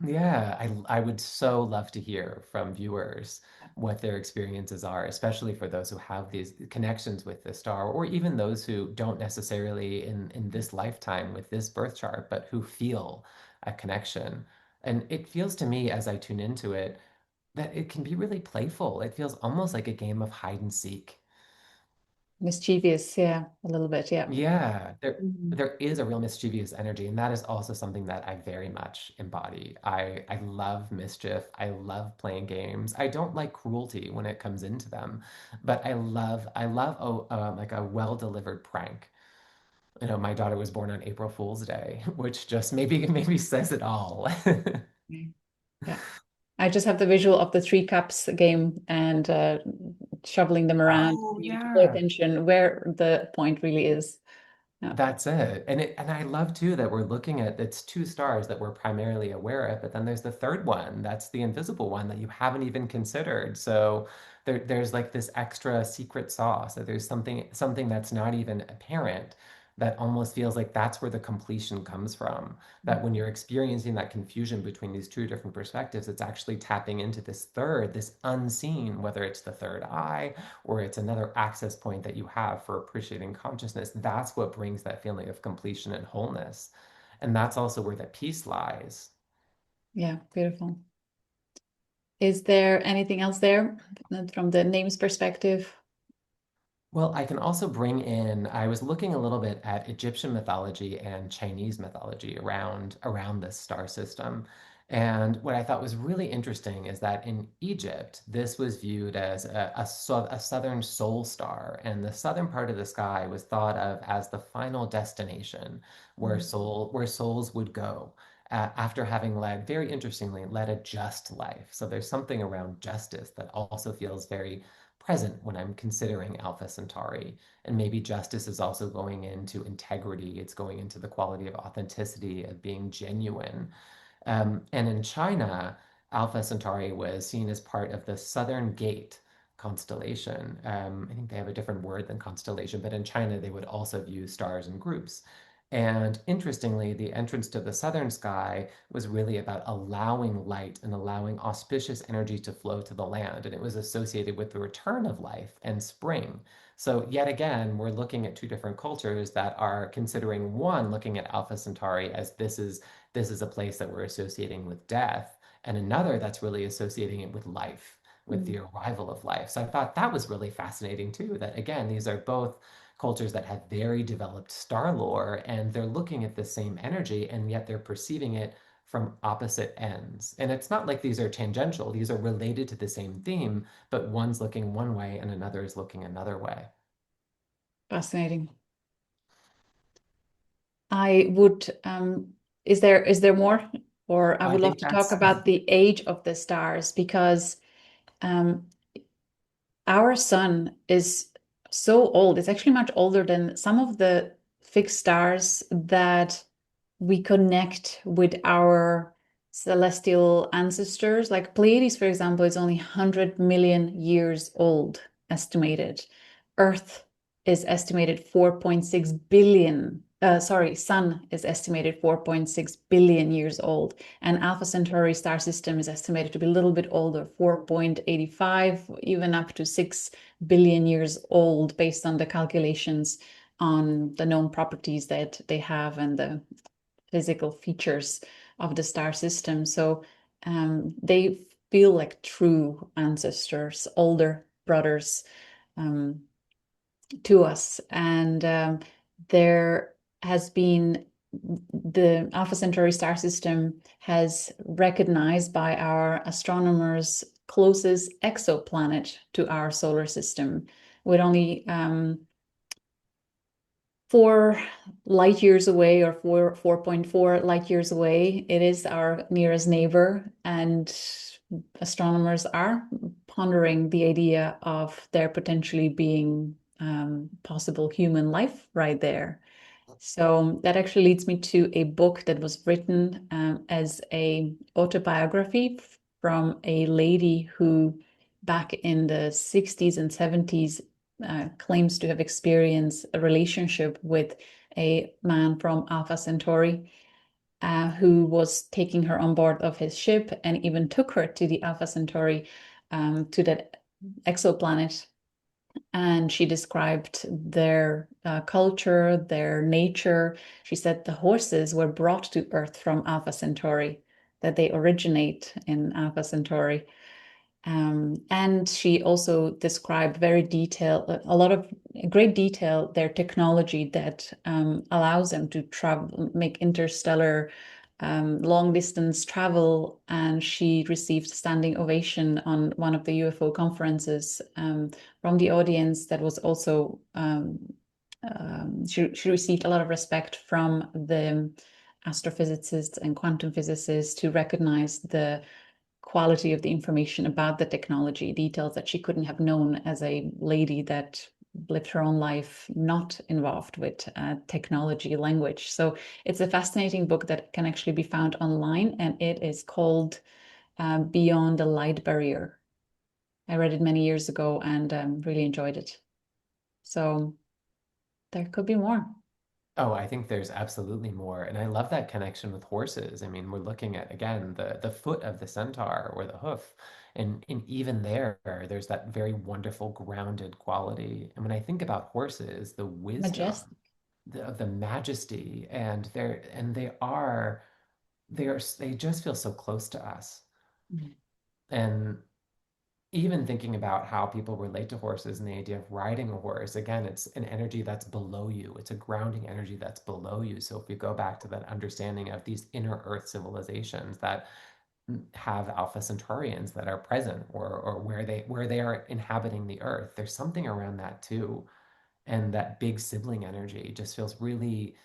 [SPEAKER 2] Yeah, I would so love to hear from viewers what their experiences are, especially for those who have these connections with the star, or even those who don't necessarily in this lifetime with this birth chart, but who feel a connection. And it feels to me as I tune into it that it can be really playful. It feels almost like a game of hide and seek.
[SPEAKER 1] Mischievous, yeah, a little bit, yeah.
[SPEAKER 2] Yeah,
[SPEAKER 1] Mhm.
[SPEAKER 2] there is a real mischievous energy, and that is also something that I very much embody. I love mischief. I love playing games. I don't like cruelty when it comes into them, but I love like a well-delivered prank. My daughter was born on April Fool's Day, which just maybe says it all.
[SPEAKER 1] Okay. Yeah, I just have the visual of the three cups game and shoveling them around.
[SPEAKER 2] Oh
[SPEAKER 1] You need to pay
[SPEAKER 2] yeah.
[SPEAKER 1] attention where the point really is. Yeah.
[SPEAKER 2] That's it. And I love too that we're looking at it's two stars that we're primarily aware of, but then there's the third one, that's the invisible one that you haven't even considered. So there's like this extra secret sauce, that there's something that's not even apparent that almost feels like that's where the completion comes from. That when you're experiencing that confusion between these two different perspectives, it's actually tapping into this third, this unseen, whether it's the third eye or it's another access point that you have for appreciating consciousness. That's what brings that feeling of completion and wholeness. And that's also where the peace lies.
[SPEAKER 1] Yeah, beautiful. Is there anything else there from the names perspective?
[SPEAKER 2] Well, I can also bring in, I was looking a little bit at Egyptian mythology and Chinese mythology around this star system. And what I thought was really interesting is that in Egypt, this was viewed as a southern soul star, and the southern part of the sky was thought of as the final destination where
[SPEAKER 1] Mm.
[SPEAKER 2] where souls would go after having very interestingly, led a just life. So there's something around justice that also feels very present when I'm considering Alpha Centauri. And maybe justice is also going into integrity, it's going into the quality of authenticity, of being genuine. And in China, Alpha Centauri was seen as part of the Southern Gate constellation. I think they have a different word than constellation, but in China, they would also view stars in groups. And interestingly, the entrance to the southern sky was really about allowing light and allowing auspicious energy to flow to the land. And it was associated with the return of life and spring. So, yet again, we're looking at two different cultures that are considering one, looking at Alpha Centauri as this is a place that we're associating with death, and another that's really associating it with life, with
[SPEAKER 1] Mm.
[SPEAKER 2] the arrival of life. So I thought that was really fascinating too, that again, these are both cultures that have very developed star lore and they're looking at the same energy and yet they're perceiving it from opposite ends. And it's not like these are tangential, these are related to the same theme, but one's looking one way and another is looking another way.
[SPEAKER 1] Fascinating. I would, is there more? Or I
[SPEAKER 2] I
[SPEAKER 1] would love
[SPEAKER 2] think
[SPEAKER 1] to talk
[SPEAKER 2] that's
[SPEAKER 1] about the age of the stars because um, our sun is so old. It's actually much older than some of the fixed stars that we connect with our celestial ancestors. Like Pleiades, for example, is only 100 million years old, estimated. Earth is estimated 4.6 billion. Sorry, Sun is estimated 4.6 billion years old. And Alpha Centauri star system is estimated to be a little bit older, 4.85, even up to 6 billion years old, based on the calculations on the known properties that they have and the physical features of the star system. So they feel like true ancestors, older brothers um, to us. And there has been the Alpha Centauri star system has recognized by our astronomers closest exoplanet to our solar system, with only 4 light years away, or 4.4 light years away. It is our nearest neighbor, and astronomers are pondering the idea of there potentially being possible human life right there. So that actually leads me to a book that was written as a autobiography from a lady who back in the 60s and 70s claims to have experienced a relationship with a man from Alpha Centauri who was taking her on board of his ship and even took her to the Alpha Centauri, to that exoplanet. And she described their culture, their nature. She said the horses were brought to Earth from Alpha Centauri, that they originate in Alpha Centauri. And she also described very detailed, a lot of great detail, their technology that allows them to travel, make interstellar long distance travel. And she received standing ovation on one of the UFO conferences from the audience. That was also, she received a lot of respect from the astrophysicists and quantum physicists to recognize the quality of the information about the technology, details that she couldn't have known as a lady that lived her own life not involved with technology language. So it's a fascinating book that can actually be found online, and it is called Beyond the Light Barrier. I read it many years ago and really enjoyed it. So there could be more.
[SPEAKER 2] Oh, I think there's absolutely more. And I love that connection with horses. I mean, we're looking at again the foot of the centaur or the hoof. And even there's that very wonderful grounded quality. And when I think about horses, the wisdom,
[SPEAKER 1] Majestic.
[SPEAKER 2] the majesty, and they just feel so close to us.
[SPEAKER 1] Mm.
[SPEAKER 2] And even thinking about how people relate to horses and the idea of riding a horse, again, it's an energy that's below you. It's a grounding energy that's below you. So if we go back to that understanding of these inner earth civilizations that have Alpha Centaurians that are present or where they are inhabiting the earth, there's something around that too. And that big sibling energy just feels really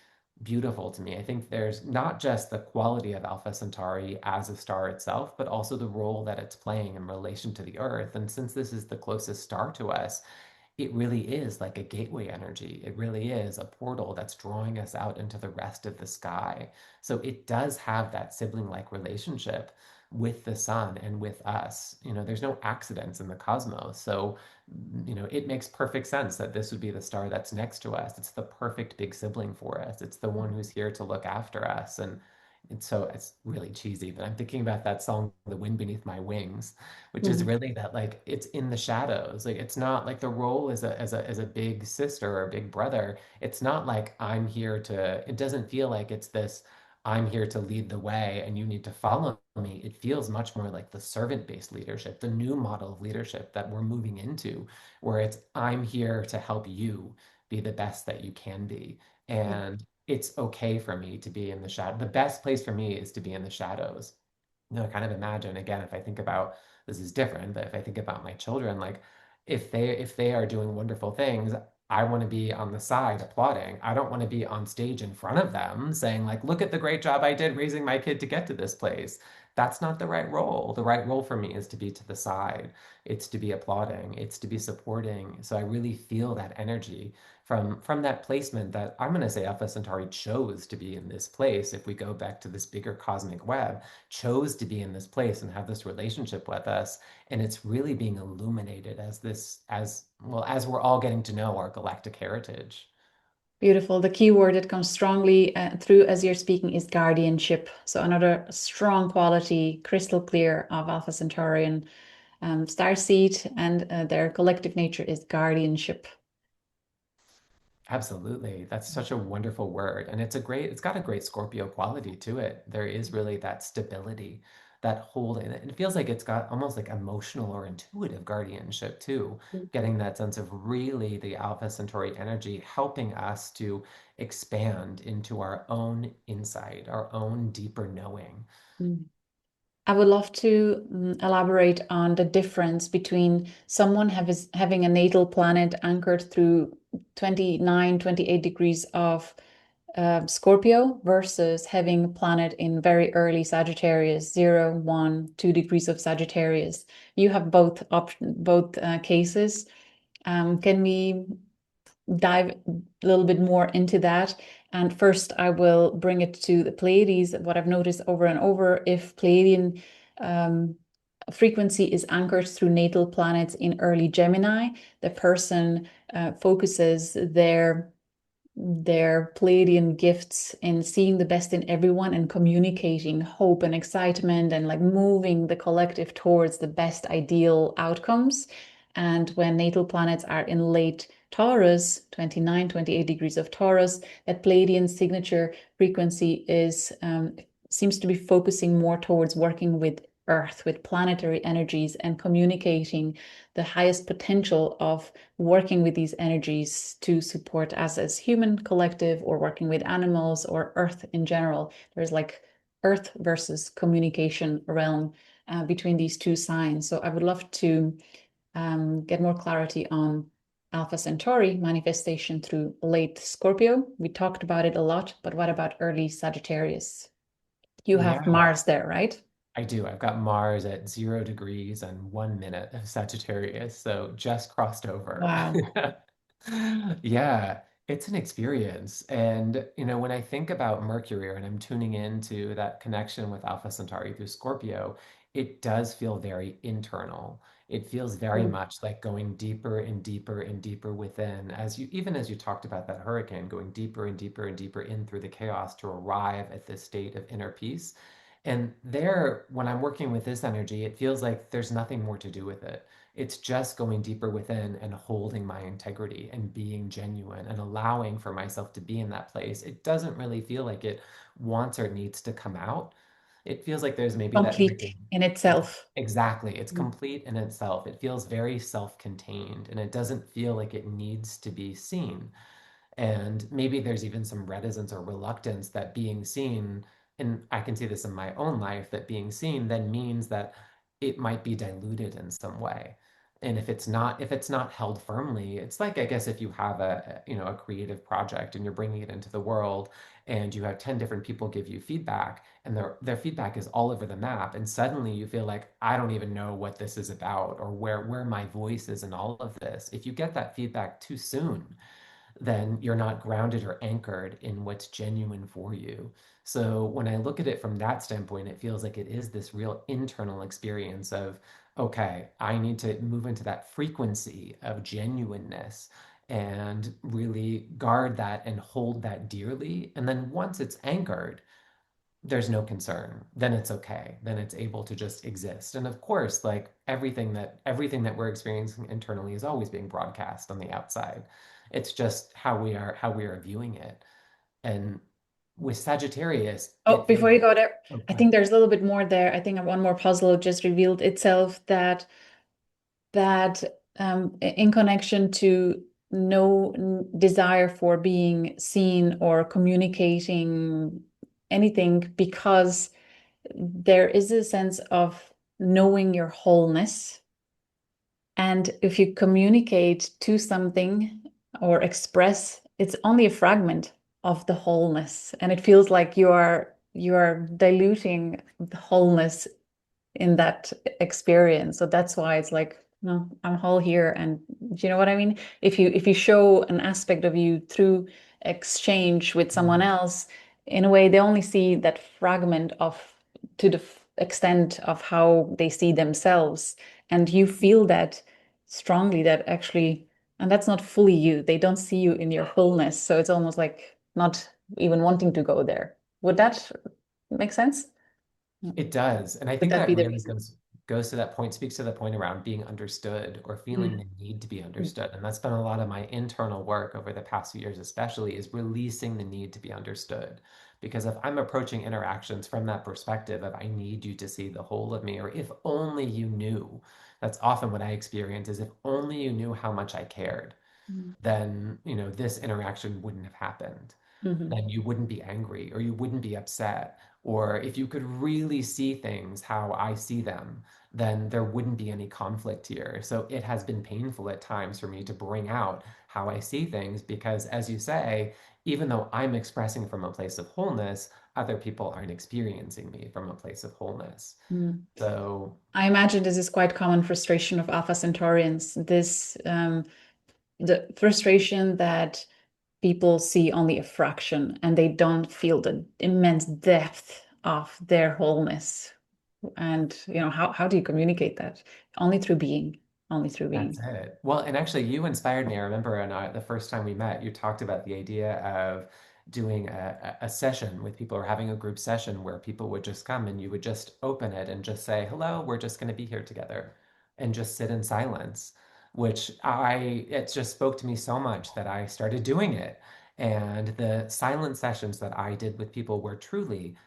[SPEAKER 2] beautiful to me. I think there's not just the quality of Alpha Centauri as a star itself, but also the role that it's playing in relation to the Earth. And since this is the closest star to us, it really is like a gateway energy. It really is a portal that's drawing us out into the rest of the sky. So it does have that sibling-like relationship with the sun and with us. There's no accidents in the cosmos. So, it makes perfect sense that this would be the star that's next to us. It's the perfect big sibling for us. It's the one who's here to look after us. And so it's really cheesy, but I'm thinking about that song, The Wind Beneath My Wings, which is
[SPEAKER 1] Mhm.
[SPEAKER 2] really that like it's in the shadows. Like it's not like the role as a big sister or a big brother. It's not like it doesn't feel like it's this I'm here to lead the way and you need to follow me. It feels much more like the servant-based leadership, the new model of leadership that we're moving into, where it's I'm here to help you be the best that you can be. And it's okay for me to be in the shadow. The best place for me is to be in the shadows. I kind of imagine again, if I think about this is different, but if I think about my children, like if they are doing wonderful things, I want to be on the side applauding. I don't want to be on stage in front of them saying like, look at the great job I did raising my kid to get to this place. That's not the right role. The right role for me is to be to the side. It's to be applauding. It's to be supporting. So I really feel that energy from that placement that I'm going to say Alpha Centauri chose to be in this place. If we go back to this bigger cosmic web, chose to be in this place and have this relationship with us. And it's really being illuminated as well as we're all getting to know our galactic heritage.
[SPEAKER 1] Beautiful. The key word that comes strongly through as you're speaking is guardianship. So another strong quality, crystal clear of Alpha Centaurian starseed, and their collective nature is guardianship.
[SPEAKER 2] Absolutely. That's such a wonderful word. And it's got a great Scorpio quality to it. There is really that stability, that holding. It feels like it's got almost like emotional or intuitive guardianship too, getting that sense of really the Alpha Centauri energy helping us to expand into our own insight, our own deeper knowing.
[SPEAKER 1] Mm. I would love to elaborate on the difference between someone having a natal planet anchored through 29, 28 degrees of Scorpio versus having a planet in very early Sagittarius, 0, 1, 2 degrees of Sagittarius. You have both cases. Can we dive a little bit more into that? And first, I will bring it to the Pleiades. What I've noticed over and over, if Pleiadian frequency is anchored through natal planets in early Gemini, the person focuses their Pleiadian gifts in seeing the best in everyone and communicating hope and excitement and like moving the collective towards the best ideal outcomes. And when natal planets are in late Taurus, 29, 28 degrees of Taurus, that Pleiadian signature frequency is seems to be focusing more towards working with Earth, with planetary energies and communicating the highest potential of working with these energies to support us as human collective or working with animals or Earth in general. There's like Earth versus communication realm between these two signs. So I would love to get more clarity on Alpha Centauri manifestation through late Scorpio. We talked about it a lot, but what about early Sagittarius? You have
[SPEAKER 2] Yeah,
[SPEAKER 1] Mars there, right?
[SPEAKER 2] I do. I've got Mars at 0 degrees and 1 minute of Sagittarius, so just crossed over.
[SPEAKER 1] Wow.
[SPEAKER 2] Yeah, it's an experience. And, when I think about Mercury and I'm tuning into that connection with Alpha Centauri through Scorpio, it does feel very internal. It feels very
[SPEAKER 1] Mm.
[SPEAKER 2] much like going deeper and deeper and deeper within, as you even as you talked about that hurricane, going deeper and deeper and deeper in through the chaos to arrive at this state of inner peace. And there, when I'm working with this energy, it feels like there's nothing more to do with it. It's just going deeper within and holding my integrity and being genuine and allowing for myself to be in that place. It doesn't really feel like it wants or needs to come out. It feels like there's maybe that
[SPEAKER 1] Complete
[SPEAKER 2] missing.
[SPEAKER 1] in
[SPEAKER 2] It's
[SPEAKER 1] itself.
[SPEAKER 2] exactly, it's
[SPEAKER 1] Mm.
[SPEAKER 2] complete in itself. It feels very self-contained and it doesn't feel like it needs to be seen. And maybe there's even some reticence or reluctance that being seen, and I can see this in my own life, that being seen then means that it might be diluted in some way. And if it's not held firmly, it's like, I guess, if you have a creative project and you're bringing it into the world and you have 10 different people give you feedback and their feedback is all over the map and suddenly you feel like I don't even know what this is about or where my voice is in all of this. If you get that feedback too soon, then you're not grounded or anchored in what's genuine for you. So when I look at it from that standpoint, it feels like it is this real internal experience of, okay, I need to move into that frequency of genuineness and really guard that and hold that dearly. And then once it's anchored, there's no concern. Then it's okay. Then it's able to just exist. And of course, like everything that we're experiencing internally is always being broadcast on the outside. It's just how we are viewing it. And with Sagittarius,
[SPEAKER 1] Oh,
[SPEAKER 2] it feels
[SPEAKER 1] before you go there, I
[SPEAKER 2] okay.
[SPEAKER 1] think there's a little bit more there. I think one more puzzle just revealed itself that in connection to no desire for being seen or communicating anything, because there is a sense of knowing your wholeness. And if you communicate to something or express, it's only a fragment of the wholeness. And it feels like you are diluting the wholeness in that experience. So that's why it's like, no, I'm whole here. And do you know what I mean? If you show an aspect of you through exchange with someone
[SPEAKER 2] Mm.
[SPEAKER 1] else, in a way, they only see that fragment of to the extent of how they see themselves. And you feel that strongly that actually, and that's not fully you. They don't see you in your fullness. So it's almost like not even wanting to go there. Would that make sense?
[SPEAKER 2] It does. And I
[SPEAKER 1] Would
[SPEAKER 2] think
[SPEAKER 1] that be
[SPEAKER 2] that
[SPEAKER 1] the
[SPEAKER 2] really
[SPEAKER 1] reason?
[SPEAKER 2] goes to that point, speaks to the point around being understood or feeling
[SPEAKER 1] Mm.
[SPEAKER 2] the need to be understood. And that's been a lot of my internal work over the past few years, especially, is releasing the need to be understood. Because if I'm approaching interactions from that perspective of I need you to see the whole of me, or if only you knew, that's often what I experience is if only you knew how much I cared,
[SPEAKER 1] Mm.
[SPEAKER 2] then, this interaction wouldn't have happened.
[SPEAKER 1] Mhm.
[SPEAKER 2] Then you wouldn't be angry or you wouldn't be upset. Or if you could really see things how I see them, then there wouldn't be any conflict here. So it has been painful at times for me to bring out how I see things because, as you say, even though I'm expressing from a place of wholeness, other people aren't experiencing me from a place of wholeness.
[SPEAKER 1] Mm.
[SPEAKER 2] So
[SPEAKER 1] I imagine this is quite common frustration of Alpha Centaurians. This the frustration that people see only a fraction and they don't feel the immense depth of their wholeness. And how do you communicate that? Only through being, only through
[SPEAKER 2] that's
[SPEAKER 1] being.
[SPEAKER 2] it. Well, and actually, you inspired me. I remember the first time we met, you talked about the idea of doing a session with people or having a group session where people would just come and you would just open it and just say, hello, we're just going to be here together and just sit in silence, it just spoke to me so much that I started doing it. And the silent sessions that I did with people were truly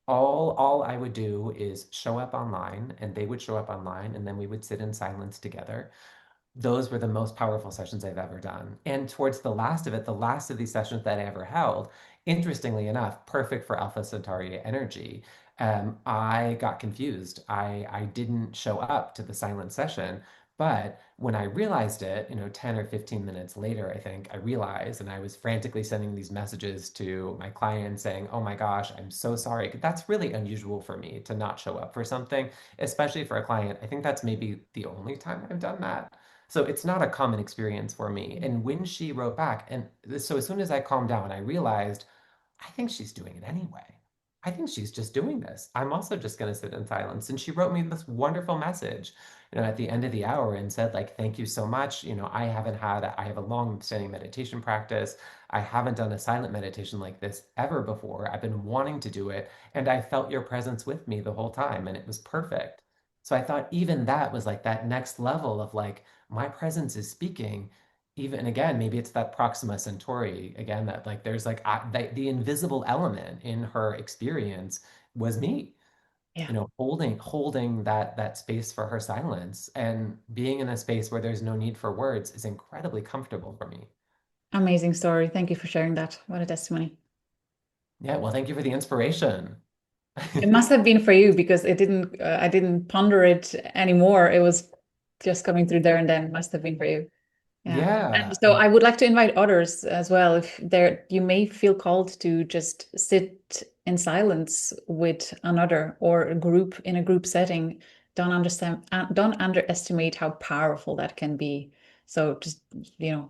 [SPEAKER 2] all I would do is show up online and they would show up online and then we would sit in silence together. Those were the most powerful sessions I've ever done. And towards the last of it, the last of these sessions that I ever held, interestingly enough, perfect for Alpha Centauri energy. I got confused. I didn't show up to the silent session. But when I realized it, 10 or 15 minutes later, I think I realized, and I was frantically sending these messages to my client saying, oh my gosh, I'm so sorry. That's really unusual for me to not show up for something, especially for a client. I think that's maybe the only time I've done that. So it's not a common experience for me. And when she wrote back, so as soon as I calmed down, I realized I think she's doing it anyway. I think she's just doing this. I'm also just going to sit in silence. And she wrote me this wonderful message, at the end of the hour and said, like, thank you so much. I have a long standing meditation practice. I haven't done a silent meditation like this ever before. I've been wanting to do it. And I felt your presence with me the whole time, and it was perfect. So I thought even that was like that next level of like, my presence is speaking. Even again, maybe it's that Proxima Centauri again, that like there's like the invisible element in her experience was me,
[SPEAKER 1] Yeah.
[SPEAKER 2] holding that space for her silence, and being in a space where there's no need for words is incredibly comfortable for me.
[SPEAKER 1] Amazing story. Thank you for sharing that. What a testimony.
[SPEAKER 2] Yeah, well, thank you for the inspiration.
[SPEAKER 1] It must have been for you because I didn't ponder it anymore. It was just coming through there and then. It must have been for you. Yeah. And
[SPEAKER 2] Yeah,
[SPEAKER 1] so I would like to invite others as well. If there, you may feel called to just sit in silence with another or a group in a group setting. Don't underestimate how powerful that can be. So just,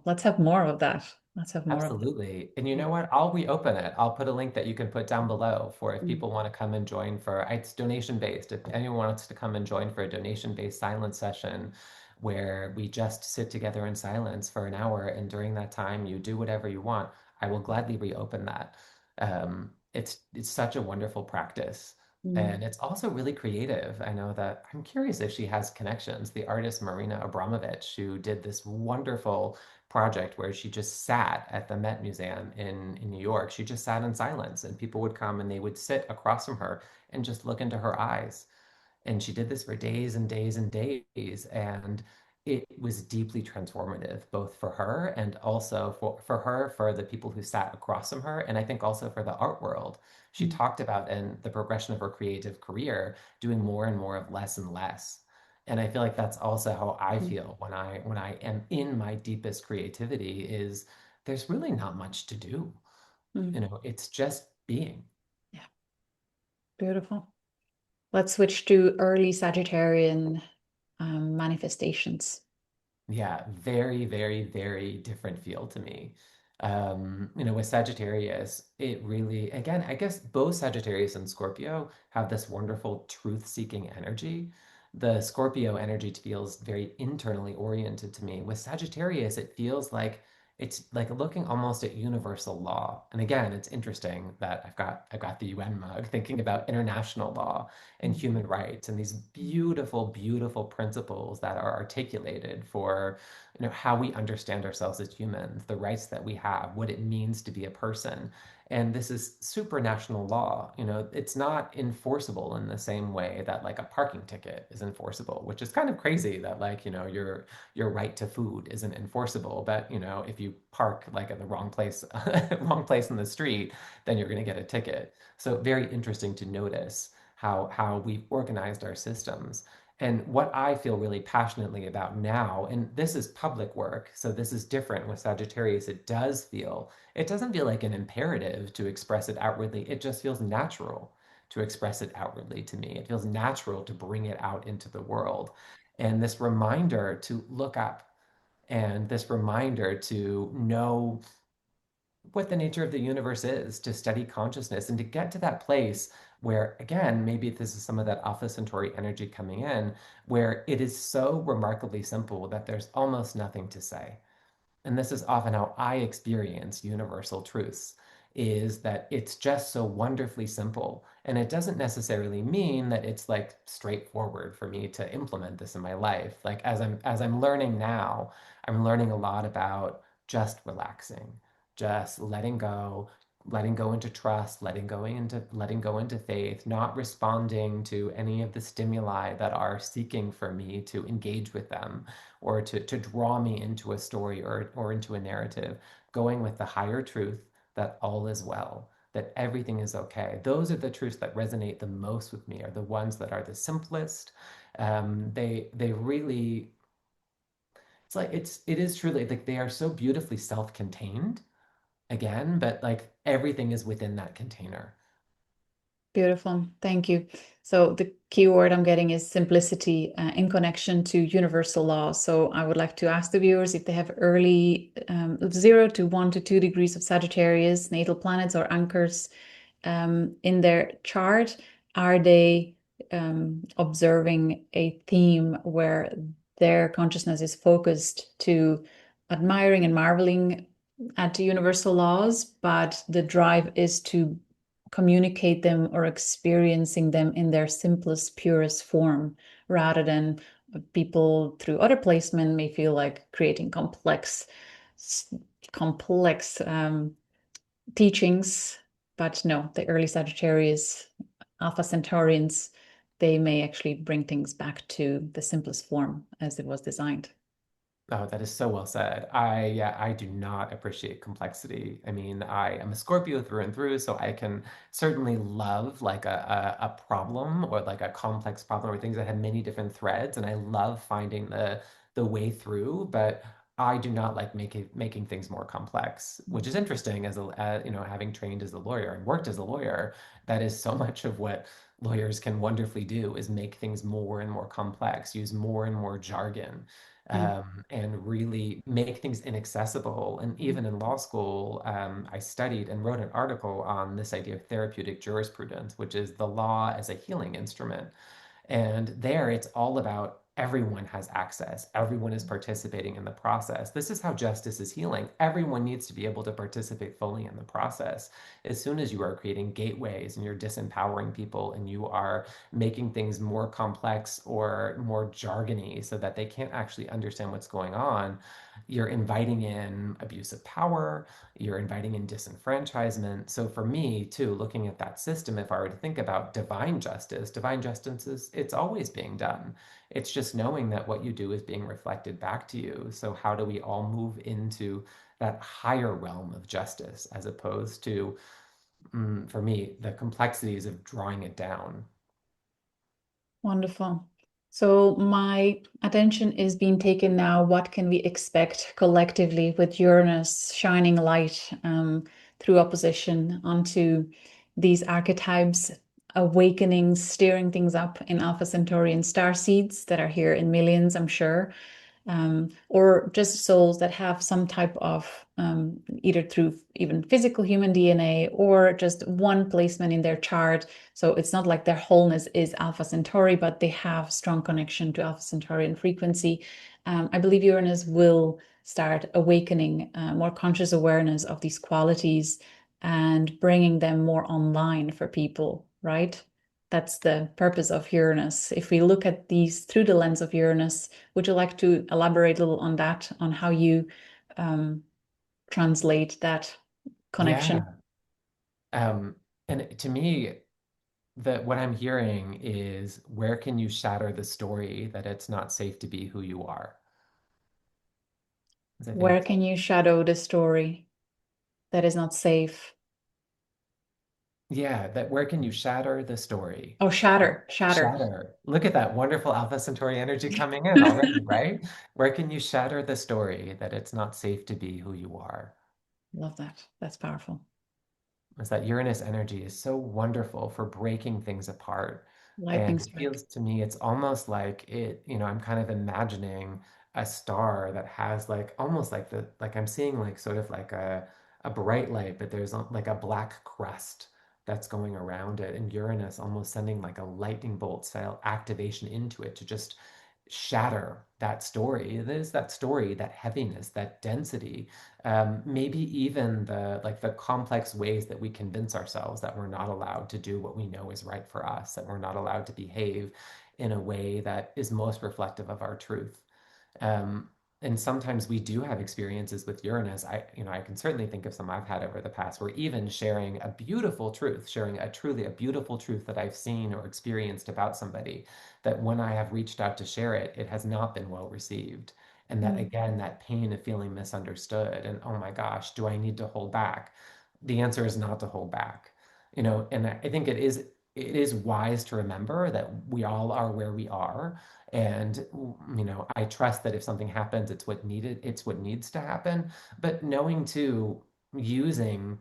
[SPEAKER 1] let's have more of that. Let's have more of
[SPEAKER 2] absolutely. And you
[SPEAKER 1] that.
[SPEAKER 2] know what? I'll reopen it. I'll put a link that you can put down below for if
[SPEAKER 1] Mm.
[SPEAKER 2] people want to come and join for it's donation based. If anyone wants to come and join for a donation based silence session where we just sit together in silence for an hour, and during that time you do whatever you want, I will gladly reopen that. It's such a wonderful practice.
[SPEAKER 1] Mm.
[SPEAKER 2] And it's also really creative. I know that I'm curious if she has connections. The artist Marina Abramovich, who did this wonderful project where she just sat at the Met Museum in New York. She just sat in silence, and people would come and they would sit across from her and just look into her eyes. And she did this for days and days and days. And it was deeply transformative, both for her and also for her, for the people who sat across from her, and I think also for the art world. She
[SPEAKER 1] Mm.
[SPEAKER 2] talked about in the progression of her creative career doing more and more of less and less. And I feel like that's also how I
[SPEAKER 1] Mm.
[SPEAKER 2] feel when I am in my deepest creativity is there's really not much to do.
[SPEAKER 1] Mm.
[SPEAKER 2] It's just being.
[SPEAKER 1] Yeah, beautiful. Let's switch to early Sagittarian manifestations.
[SPEAKER 2] Yeah, very, very, very different feel to me. With Sagittarius, it really, again, I guess both Sagittarius and Scorpio have this wonderful truth-seeking energy. The Scorpio energy feels very internally oriented to me. With Sagittarius, it feels like it's like looking almost at universal law. And again, it's interesting that I've got the UN mug thinking about international law and
[SPEAKER 1] Mm.
[SPEAKER 2] human rights and these beautiful, beautiful principles that are articulated for, how we understand ourselves as humans, the rights that we have, what it means to be a person. And this is supranational law. It's not enforceable in the same way that like a parking ticket is enforceable, which is kind of crazy that like, your right to food isn't enforceable. But, if you park like in the wrong place, wrong place in the street, then you're going to get a ticket. So very interesting to notice how we've organized our systems. And what I feel really passionately about now, and this is public work, so this is different with Sagittarius, it doesn't feel like an imperative to express it outwardly. It just feels natural to express it outwardly to me. It feels natural to bring it out into the world. And this reminder to look up, and this reminder to know what the nature of the universe is, to study consciousness, and to get to that place where, again, maybe this is some of that Alpha Centauri energy coming in, where it is so remarkably simple that there's almost nothing to say. And this is often how I experience universal truths, is that it's just so wonderfully simple. And it doesn't necessarily mean that it's like straightforward for me to implement this in my life. Like as I'm learning now, I'm learning a lot about just relaxing, just letting go into trust, letting go into faith, not responding to any of the stimuli that are seeking for me to engage with them or to draw me into a story or into a narrative, going with the higher truth that all is well, that everything is okay. Those are the truths that resonate the most with me, are the ones that are the simplest. They really, it is truly like they are so beautifully self-contained again, but like everything is within that container.
[SPEAKER 1] Beautiful. Thank you. So the key word I'm getting is simplicity in connection to universal law. So I would like to ask the viewers if they have early 0 to 1 to 2 degrees of Sagittarius, natal planets or anchors, in their chart, are they observing a theme where their consciousness is focused to admiring and marveling at the universal laws, but the drive is to communicate them or experiencing them in their simplest, purest form, rather than people through other placement may feel like creating complex teachings. But no, the early Sagittarius Alpha Centaurians, they may actually bring things back to the simplest form as it was designed.
[SPEAKER 2] Oh, that is so well said. I do not appreciate complexity. I mean, I am a Scorpio through and through, so I can certainly love like a problem or like a complex problem or things that have many different threads, and I love finding the way through, but I do not like making things more complex, which is interesting as you know, having trained as a lawyer and worked as a lawyer, that is so much of what lawyers can wonderfully do is make things more and more complex, use more and more jargon
[SPEAKER 1] Mm,
[SPEAKER 2] and really make things inaccessible. And
[SPEAKER 1] mm,
[SPEAKER 2] even in law school, I studied and wrote an article on this idea of therapeutic jurisprudence, which is the law as a healing instrument. And there it's all about everyone has access, everyone is participating in the process. This is how justice is healing. Everyone needs to be able to participate fully in the process. As soon as you are creating gateways and you're disempowering people and you are making things more complex or more jargony so that they can't actually understand what's going on, you're inviting in abuse of power, you're inviting in disenfranchisement. So for me, too, looking at that system, if I were to think about divine justice is it's always being done. It's just knowing that what you do is being reflected back to you. So how do we all move into that higher realm of justice as opposed to, for me, the complexities of drawing it down?
[SPEAKER 1] Wonderful. So my attention is being taken now. What can we expect collectively with Uranus shining light through opposition onto these archetypes, awakening, steering things up in Alpha Centaurian star seeds that are here in millions, I'm sure, or just souls that have some type of either through even physical human DNA or just one placement in their chart. So it's not like their wholeness is Alpha Centauri, but they have strong connection to Alpha Centaurian frequency. I believe Uranus will start awakening more conscious awareness of these qualities and bringing them more online for people, right? That's the purpose of Uranus. If we look at these through the lens of Uranus, would you like to elaborate a little on that, on how you um, translate that connection?
[SPEAKER 2] Yeah. Um, and to me, what I'm hearing is where can you shatter the story that it's not safe to be who you are? 'Cause I
[SPEAKER 1] Where
[SPEAKER 2] think,
[SPEAKER 1] can you shadow the story that is not safe?
[SPEAKER 2] yeah, that where can you shatter the story?
[SPEAKER 1] Oh,
[SPEAKER 2] Uh,
[SPEAKER 1] shatter, shatter.
[SPEAKER 2] Shatter. Look at that wonderful Alpha Centauri energy coming in already, right? Where can you shatter the story that it's not safe to be who you are?
[SPEAKER 1] Love that. That's powerful.
[SPEAKER 2] Is that Uranus energy is so wonderful for breaking things apart.
[SPEAKER 1] Lightning
[SPEAKER 2] And it
[SPEAKER 1] strike.
[SPEAKER 2] feels to me, it's almost like it, you know, I'm kind of imagining a star that has like almost like like I'm seeing like sort of like a bright light, but there's like a black crust that's going around it. And Uranus almost sending like a lightning bolt style activation into it to just shatter that story. It is that story, that heaviness, that density, maybe even the like the complex ways that we convince ourselves that we're not allowed to do what we know is right for us, that we're not allowed to behave in a way that is most reflective of our truth. Um, and sometimes we do have experiences with Uranus. I can certainly think of some I've had over the past where even sharing a beautiful truth, sharing a truly a beautiful truth that I've seen or experienced about somebody, that when I have reached out to share it, it has not been well received. And that
[SPEAKER 1] Mm,
[SPEAKER 2] again, that pain of feeling misunderstood and oh my gosh, do I need to hold back? The answer is not to hold back. And I think it is wise to remember that we all are where we are. And I trust that if something happens, it's what needs to happen. But knowing too, using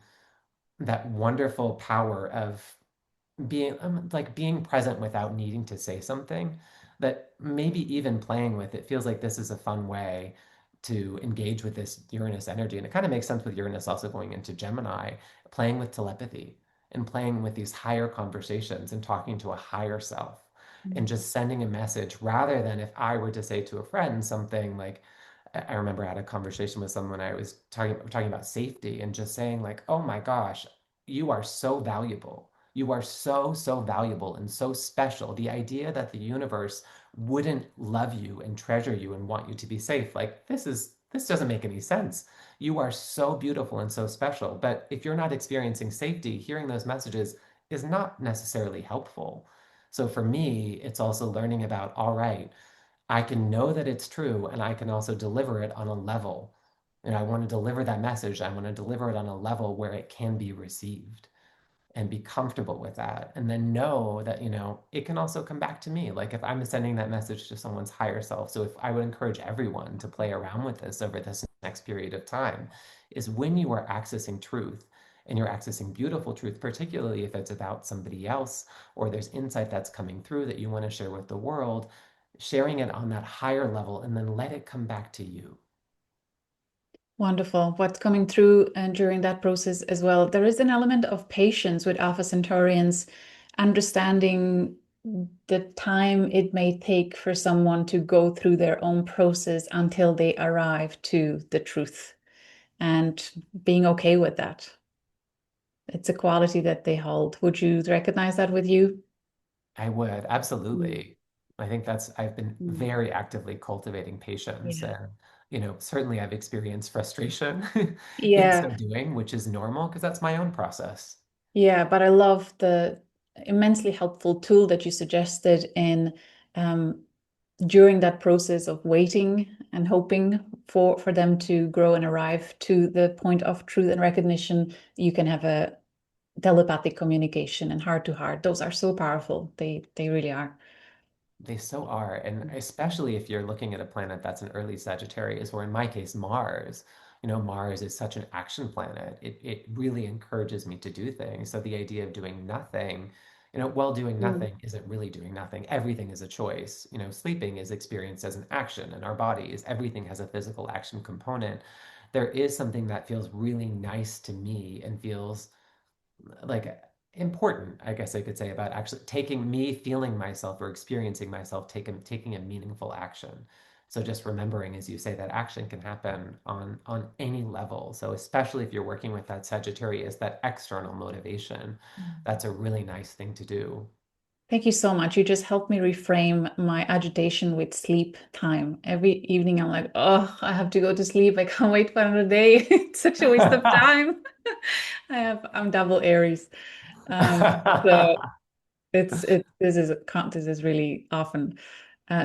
[SPEAKER 2] that wonderful power of being present without needing to say something, that maybe even playing with it feels like this is a fun way to engage with this Uranus energy. And it kind of makes sense with Uranus also going into Gemini, playing with telepathy and playing with these higher conversations and talking to a higher self
[SPEAKER 1] Mm.
[SPEAKER 2] and just sending a message rather than if I were to say to a friend something like, I remember I had a conversation with someone. I was talking about safety and just saying like, "Oh my gosh, you are so valuable. You are so valuable and so special." The idea that the universe wouldn't love you and treasure you and want you to be safe, like this doesn't make any sense. You are so beautiful and so special. But if you're not experiencing safety, hearing those messages is not necessarily helpful. So for me, it's also learning about, all right, I can know that it's true and I can also deliver it on a level. And I want to deliver that message. I want to deliver it on a level where it can be received and be comfortable with that. And then know that, it can also come back to me. Like if I'm sending that message to someone's higher self. So if I would encourage everyone to play around with this over this next period of time, is when you are accessing truth and you're accessing beautiful truth, particularly if it's about somebody else or there's insight that's coming through that you want to share with the world, sharing it on that higher level and then let it come back to you.
[SPEAKER 1] Wonderful. What's coming through and during that process as well, there is an element of patience with Alpha Centaurians, understanding the time it may take for someone to go through their own process until they arrive to the truth and being okay with that. It's a quality that they hold. Would you recognize that with you?
[SPEAKER 2] I would,
[SPEAKER 1] Mm.
[SPEAKER 2] absolutely. I think I've been
[SPEAKER 1] Mm.
[SPEAKER 2] very actively cultivating patience
[SPEAKER 1] Yeah.
[SPEAKER 2] and, certainly I've experienced frustration in so
[SPEAKER 1] Yeah.
[SPEAKER 2] doing, which is normal because that's my own process.
[SPEAKER 1] Yeah, but I love the immensely helpful tool that you suggested in um, during that process of waiting and hoping for them to grow and arrive to the point of truth and recognition. You can have a telepathic communication and heart to heart. Those are so powerful. They really are.
[SPEAKER 2] They so are. And especially if you're looking at a planet that's an early Sagittarius, or in my case, Mars. Mars is such an action planet. It really encourages me to do things. So the idea of doing nothing, well, doing
[SPEAKER 1] Mm.
[SPEAKER 2] nothing isn't really doing nothing. Everything is a choice. Sleeping is experienced as an action in our bodies. Everything has a physical action component. There is something that feels really nice to me and feels like important, I guess I could say, about actually taking me feeling myself or experiencing myself taking a meaningful action. So just remembering, as you say, that action can happen on any level. So especially if you're working with that Sagittarius, that external motivation, that's a really nice thing to do.
[SPEAKER 1] Thank you so much. You just helped me reframe my agitation with sleep time. Every evening, I'm like, oh, I have to go to sleep. I can't wait for another day. It's such a waste of time. I'm double Aries. So this is really often.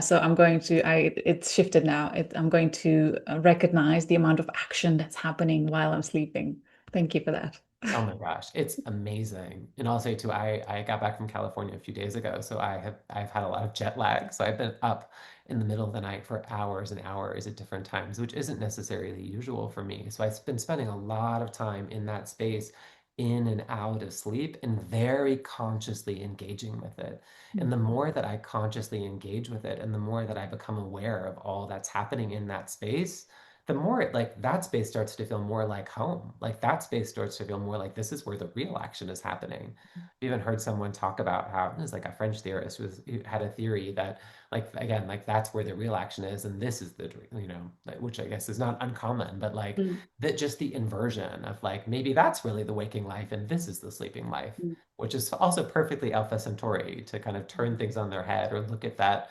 [SPEAKER 1] So I'm going to it's shifted now. I'm going to recognize the amount of action that's happening while I'm sleeping. Thank you for that.
[SPEAKER 2] Oh my gosh, it's amazing. And I'll say too, I got back from California a few days ago, so I've had a lot of jet lag. So I've been up in the middle of the night for hours and hours at different times, which isn't necessarily usual for me. So I've been spending a lot of time in that space, in and out of sleep, and very consciously engaging with it. And the more that I consciously engage with it, and the more that I become aware of all that's happening in that space, the more like that space starts to feel more like home. Like that space starts to feel more like this is where the real action is happening. I even heard someone talk about how it was like a French theorist who had a theory that like again like that's where the real action is and this is the like, which I guess is not uncommon, but like
[SPEAKER 1] Mm,
[SPEAKER 2] that just the inversion of like maybe that's really the waking life and this is the sleeping life,
[SPEAKER 1] mm,
[SPEAKER 2] which is also perfectly Alpha Centauri to kind of turn things on their head or look at that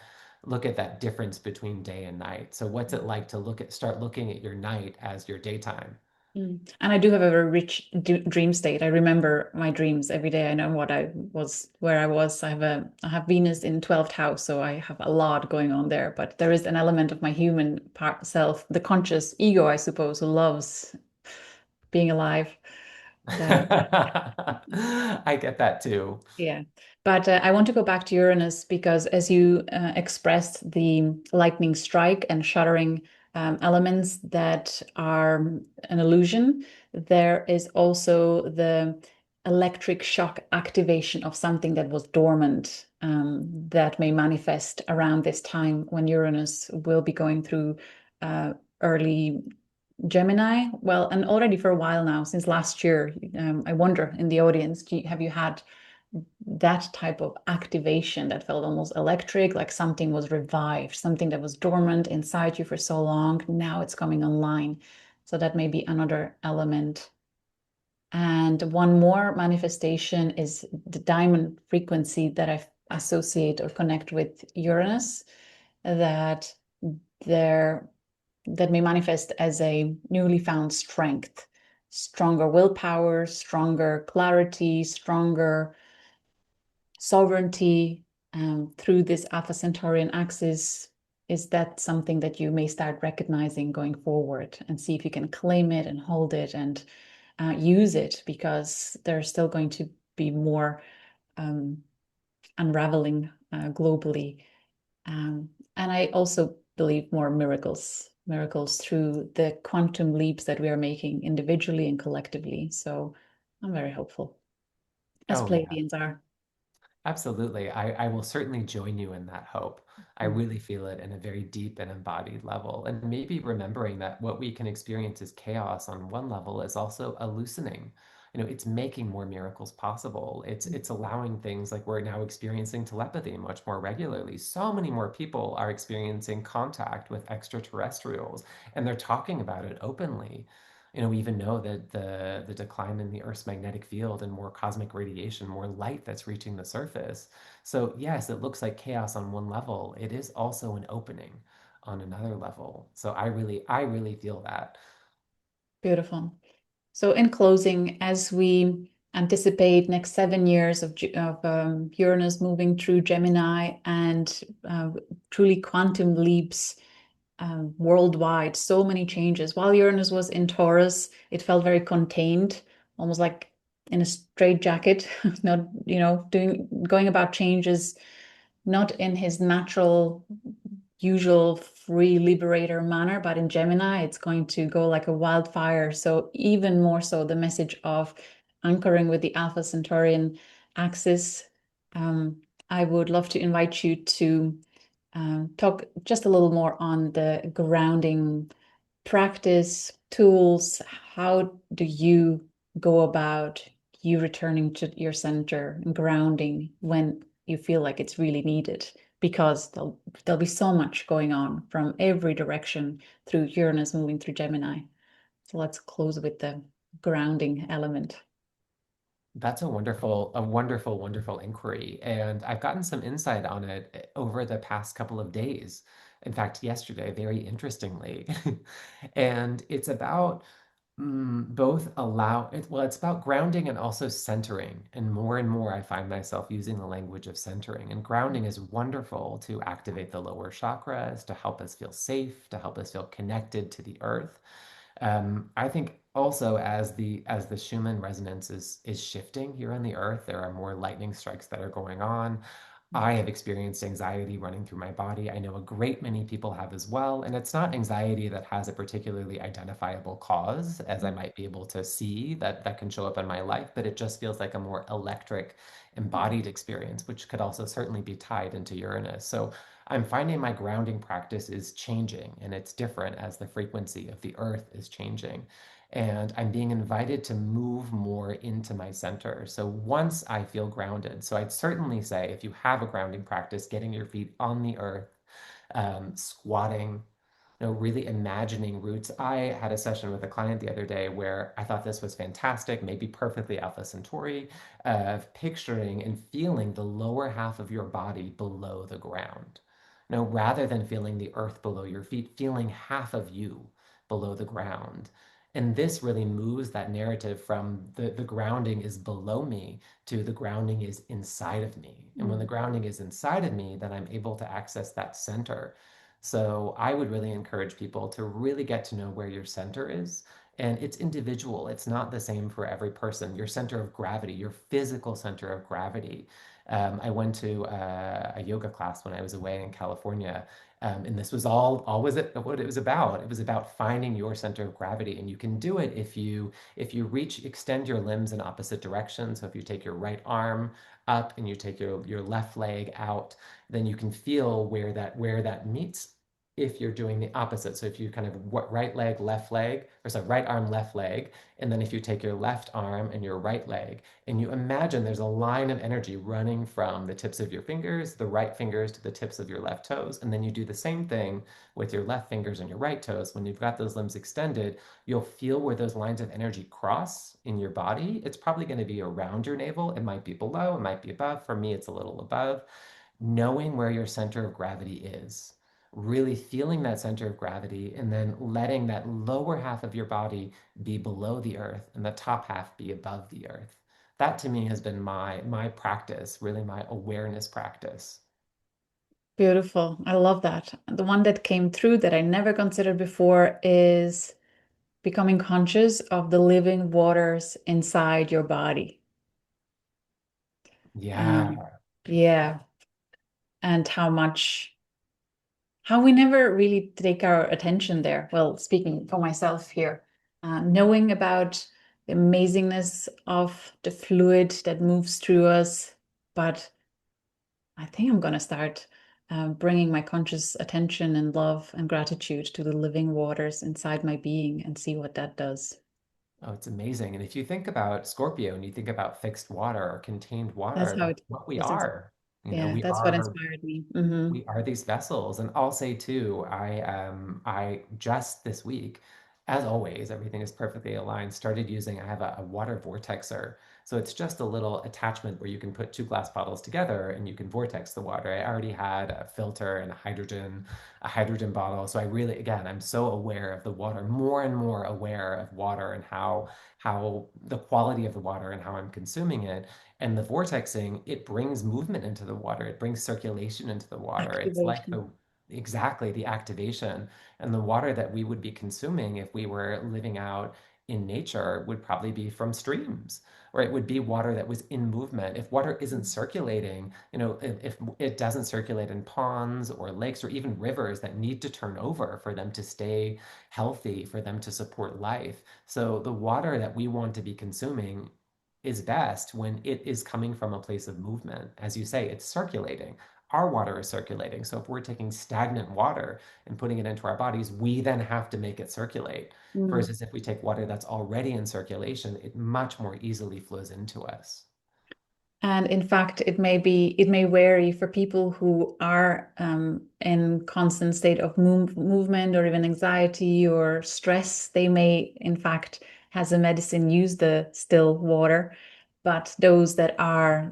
[SPEAKER 2] difference between day and night. So what's it like to start looking at your night as your daytime?
[SPEAKER 1] mm. And I do have a very rich dream state. I remember my dreams every day. I know where I was. I have Venus in 12th house, so I have a lot going on there. But there is an element of my human part self, the conscious ego, I suppose, who loves being alive. That
[SPEAKER 2] I get that too.
[SPEAKER 1] Yeah, but I want to go back to Uranus because as you expressed the lightning strike and shattering elements that are an illusion, there is also the electric shock activation of something that was dormant that may manifest around this time when Uranus will be going through uh, early Gemini. Well, and already for a while now, since last year. I wonder in the audience, have you had that type of activation that felt almost electric, like something was revived, something that was dormant inside you for so long, now it's coming online. So that may be another element. And one more manifestation is the diamond frequency that I associate or connect with Uranus, that there that may manifest as a newly found strength, stronger willpower, stronger clarity, stronger sovereignty through this Alpha Centaurian axis. Is that something that you may start recognizing going forward and see if you can claim it and hold it and use it, because there's still going to be more um, unraveling globally. And I also believe more miracles through the quantum leaps that we are making individually and collectively. So I'm very hopeful, as
[SPEAKER 2] Oh, yeah.
[SPEAKER 1] Pleiadians are.
[SPEAKER 2] Absolutely. I will certainly join you in that hope. I
[SPEAKER 1] Mm.
[SPEAKER 2] really feel it in a very deep and embodied level. And maybe remembering that what we can experience as chaos on one level is also a loosening. It's making more miracles possible. It's allowing things like we're now experiencing telepathy much more regularly. So many more people are experiencing contact with extraterrestrials, and they're talking about it openly. We even know that the decline in the Earth's magnetic field and more cosmic radiation, more light that's reaching the surface. So yes, it looks like chaos on one level. It is also an opening on another level. So I really feel that.
[SPEAKER 1] Beautiful. So, in closing, as we anticipate next 7 years of Uranus moving through Gemini and truly quantum leaps worldwide, so many changes. While Uranus was in Taurus, it felt very contained, almost like in a straitjacket, not, going about changes not in his natural, usual free liberator manner, but in Gemini, it's going to go like a wildfire. So, even more so, the message of anchoring with the Alpha Centaurian axis. Um, I would love to invite you to talk just a little more on the grounding practice, tools. How do you go about you returning to your center and grounding when you feel like it's really needed? Because there'll be so much going on from every direction through Uranus moving through Gemini. So let's close with the grounding element.
[SPEAKER 2] That's a wonderful, wonderful inquiry. And I've gotten some insight on it over the past couple of days. In fact, yesterday, very interestingly. And it's about both well, it's about grounding and also centering. And more, I find myself using the language of centering. And grounding is wonderful to activate the lower chakras, to help us feel safe, to help us feel connected to the earth. I think also as the Schumann resonance is shifting here on the Earth, there are more lightning strikes that are going on. I have experienced anxiety running through my body. I know a great many people have as well. And it's not anxiety that has a particularly identifiable cause, as I might be able to see that can show up in my life, but it just feels like a more electric, embodied experience, which could also certainly be tied into Uranus. So I'm finding my grounding practice is changing and it's different as the frequency of the earth is changing. And I'm being invited to move more into my center. So once I feel grounded, so I'd certainly say if you have a grounding practice, getting your feet on the earth, squatting, really imagining roots. I had a session with a client the other day where I thought this was fantastic, maybe perfectly Alpha Centauri, of picturing and feeling the lower half of your body below the ground. Rather than feeling the earth below your feet, feeling half of you below the ground. And this really moves that narrative from the grounding is below me to the grounding is inside of me. And when the
[SPEAKER 1] Mm.
[SPEAKER 2] grounding is inside of me, then I'm able to access that center. So I would really encourage people to really get to know where your center is. And it's individual, it's not the same for every person. Your center of gravity, your physical center of gravity. I went to a yoga class when I was away in California, and this was all was it what it was about. It was about finding your center of gravity, and you can do it if you extend your limbs in opposite directions. So if you take your right arm up and you take your left leg out, then you can feel where that meets if you're doing the opposite. So if you kind of right leg, left leg, or sorry, right arm, left leg, and then if you take your left arm and your right leg, and you imagine there's a line of energy running from the tips of your fingers, the right fingers to the tips of your left toes, and then you do the same thing with your left fingers and your right toes. When you've got those limbs extended, you'll feel where those lines of energy cross in your body. It's probably going to be around your navel. It might be below, it might be above. For me, it's a little above. Knowing where your center of gravity is, really feeling that center of gravity, and then letting that lower half of your body be below the earth and the top half be above the earth. That to me has been my practice, really my awareness practice.
[SPEAKER 1] Beautiful. I love that. The one that came through that I never considered before is becoming conscious of the living waters inside your body. Um,
[SPEAKER 2] Yeah.
[SPEAKER 1] yeah, and how we never really take our attention there. Well, speaking for myself here, knowing about the amazingness of the fluid that moves through us, but I think I'm going to start bringing my conscious attention and love and gratitude to the living waters inside my being and see what that does.
[SPEAKER 2] Oh, it's amazing. And if you think about Scorpio and you think about fixed water or contained
[SPEAKER 1] That's
[SPEAKER 2] water,
[SPEAKER 1] how
[SPEAKER 2] that's
[SPEAKER 1] it
[SPEAKER 2] what we
[SPEAKER 1] was.
[SPEAKER 2] are.
[SPEAKER 1] Yeah,
[SPEAKER 2] We
[SPEAKER 1] that's what
[SPEAKER 2] are
[SPEAKER 1] inspired me. Hmm.
[SPEAKER 2] we are these vessels. And I'll say too, I just this week, as always, everything is perfectly aligned, started using, I have a water vortexer. So it's just a little attachment where you can put two glass bottles together and you can vortex the water. I already had a filter and a hydrogen bottle. So I really, again, I'm so aware of the water, more and more aware of water and how the quality of the water and how I'm consuming it. And the vortexing, it brings movement into the water. It brings circulation into the water. It's like
[SPEAKER 1] Activation.
[SPEAKER 2] exactly the activation. And the water that we would be consuming if we were living out in nature would probably be from streams, or it would be water that was in movement. If water isn't circulating, if it doesn't circulate in ponds or lakes or even rivers that need to turn over for them to stay healthy, for them to support life. So the water that we want to be consuming is best when it is coming from a place of movement. As you say, it's circulating. Our water is circulating. So if we're taking stagnant water and putting it into our bodies, we then have to make it circulate.
[SPEAKER 1] Mm.
[SPEAKER 2] Versus if we take water that's already in circulation, it much more easily flows into us.
[SPEAKER 1] And in fact, it may vary for people who are in constant state of movement or even anxiety or stress. They may, in fact, as a medicine, use the still water. But those that are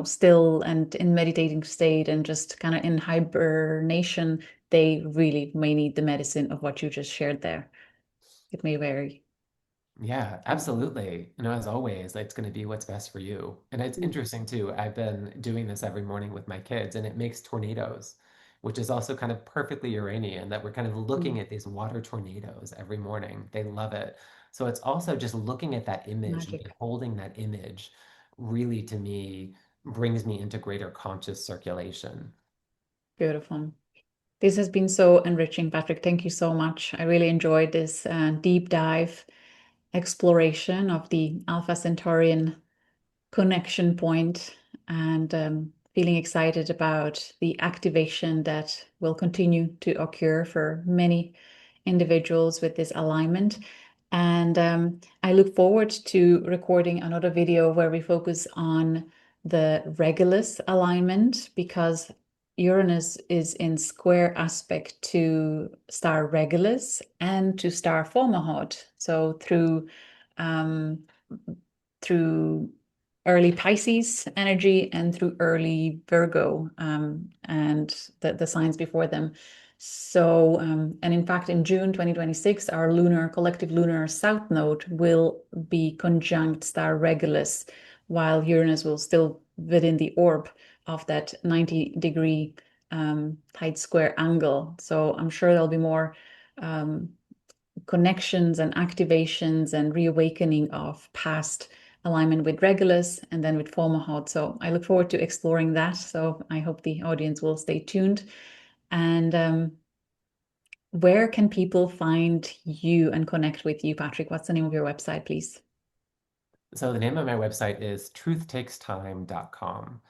[SPEAKER 1] still and in meditating state and just kind of in hibernation, they really may need the medicine of what you just shared there. It may vary.
[SPEAKER 2] Yeah, absolutely. As always, it's going to be what's best for you. And it's
[SPEAKER 1] Mm.
[SPEAKER 2] interesting too. I've been doing this every morning with my kids, and it makes tornadoes, which is also kind of perfectly Uranian that we're kind of
[SPEAKER 1] Mm.
[SPEAKER 2] looking at these water tornadoes every morning. They love it. So it's also just looking at that image and
[SPEAKER 1] Magic.
[SPEAKER 2] beholding that image really to me brings me into greater conscious circulation.
[SPEAKER 1] Beautiful. This has been so enriching, Patrick. Thank you so much. I really enjoyed this deep dive exploration of the Alpha Centaurian connection point and feeling excited about the activation that will continue to occur for many individuals with this alignment. And I look forward to recording another video where we focus on the Regulus alignment because Uranus is in square aspect to star Regulus and to star Fomalhaut. So um, through early Pisces energy and through early Virgo and the signs before them. So, and in fact, in June 2026, our collective lunar south node will be conjunct star Regulus, while Uranus will still within the orb of that 90-degree tight square angle. So I'm sure there'll be more um, connections and activations and reawakening of past alignment with Regulus and then with Fomalhaut. So I look forward to exploring that. So I hope the audience will stay tuned. And where can people find you and connect with you, Patrick? What's the name of your website, please?
[SPEAKER 2] So the name of my website is truthtakestime.com.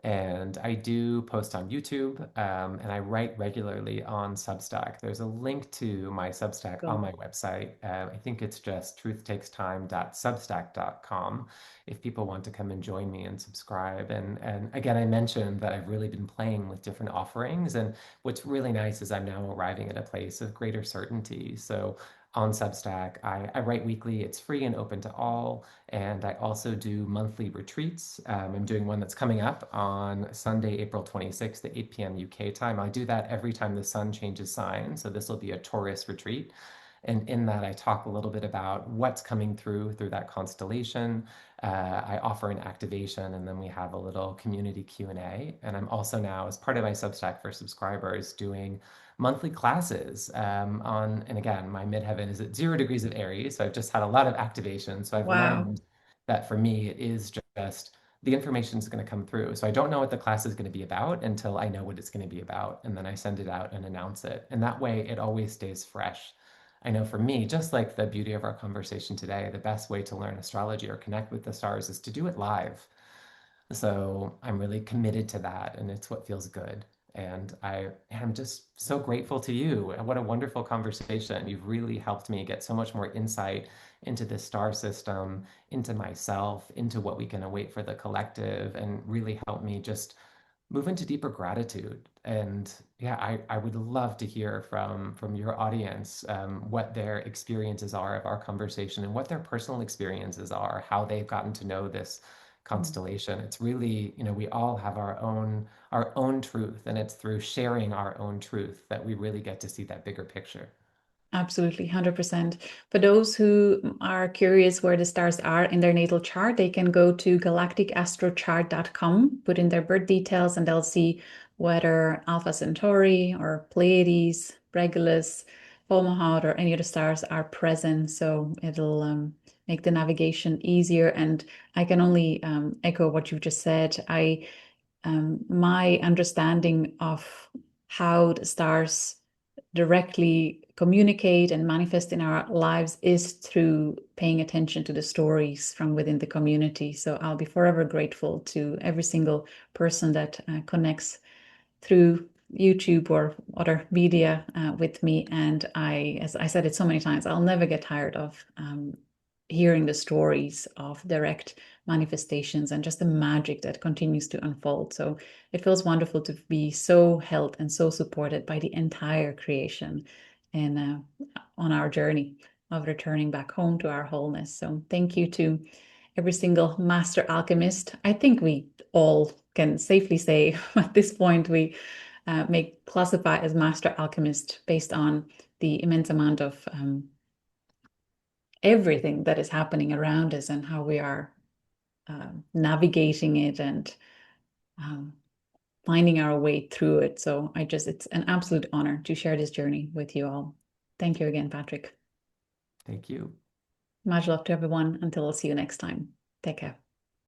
[SPEAKER 2] And I do post on YouTube, and I write regularly on Substack. There's a link to my Substack on
[SPEAKER 1] Cool.
[SPEAKER 2] my website. I think it's just truthtakestime.substack.com if people want to come and join me and subscribe. And again, I mentioned that I've really been playing with different offerings. And what's really nice is I'm now arriving at a place of greater certainty. So on Substack, I write weekly. It's free and open to all. And I also do monthly retreats. I'm doing one that's coming up on Sunday, April 26th at 8 p.m. UK time. I do that every time the sun changes sign. So this will be a Taurus retreat. And in that, I talk a little bit about what's coming through that constellation. I offer an activation, and then we have a little community Q&A. And I'm also now, as part of my Substack for subscribers, doing monthly classes on, and again, my midheaven is at 0 degrees of Aries. So I've just had a lot of activation. So I've
[SPEAKER 1] Wow.
[SPEAKER 2] learned that for me, it is just the information is going to come through. So I don't know what the class is going to be about until I know what it's going to be about. And then I send it out and announce it. And that way it always stays fresh. I know for me, just like the beauty of our conversation today, the best way to learn astrology or connect with the stars is to do it live. So I'm really committed to that, and it's what feels good. And I am just so grateful to you. What a wonderful conversation. You've really helped me get so much more insight into the star system, into myself, into what we can await for the collective, and really helped me just move into deeper gratitude. And yeah, I would love to hear from your audience what their experiences are of our conversation and what their personal experiences are, how they've gotten to know this constellation. It's really, we all have our own truth, and it's through sharing our own truth that we really get to see that bigger picture.
[SPEAKER 1] Absolutely, 100%. For those who are curious where the stars are in their natal chart, they can go to galacticastrochart.com, put in their birth details, and they'll see whether Alpha Centauri or Pleiades, Regulus, Fomalhaut, or any of the stars are present. So it'll make the navigation easier. And I can only echo what you've just said. My understanding of how the stars directly communicate and manifest in our lives is through paying attention to the stories from within the community. So I'll be forever grateful to every single person that connects through YouTube or other media with me. And as I said it so many times, I'll never get tired of hearing the stories of direct manifestations and just the magic that continues to unfold. So it feels wonderful to be so held and so supported by the entire creation and on our journey of returning back home to our wholeness. So thank you to every single master alchemist. I think we all can safely say at this point we may classify as master alchemist based on the immense amount of everything that is happening around us and how we are navigating it and um, finding our way through it. So it's an absolute honor to share this journey with you all. Thank you again, Patrick.
[SPEAKER 2] Thank you.
[SPEAKER 1] Much love to everyone. Until I'll see you next time. Take care.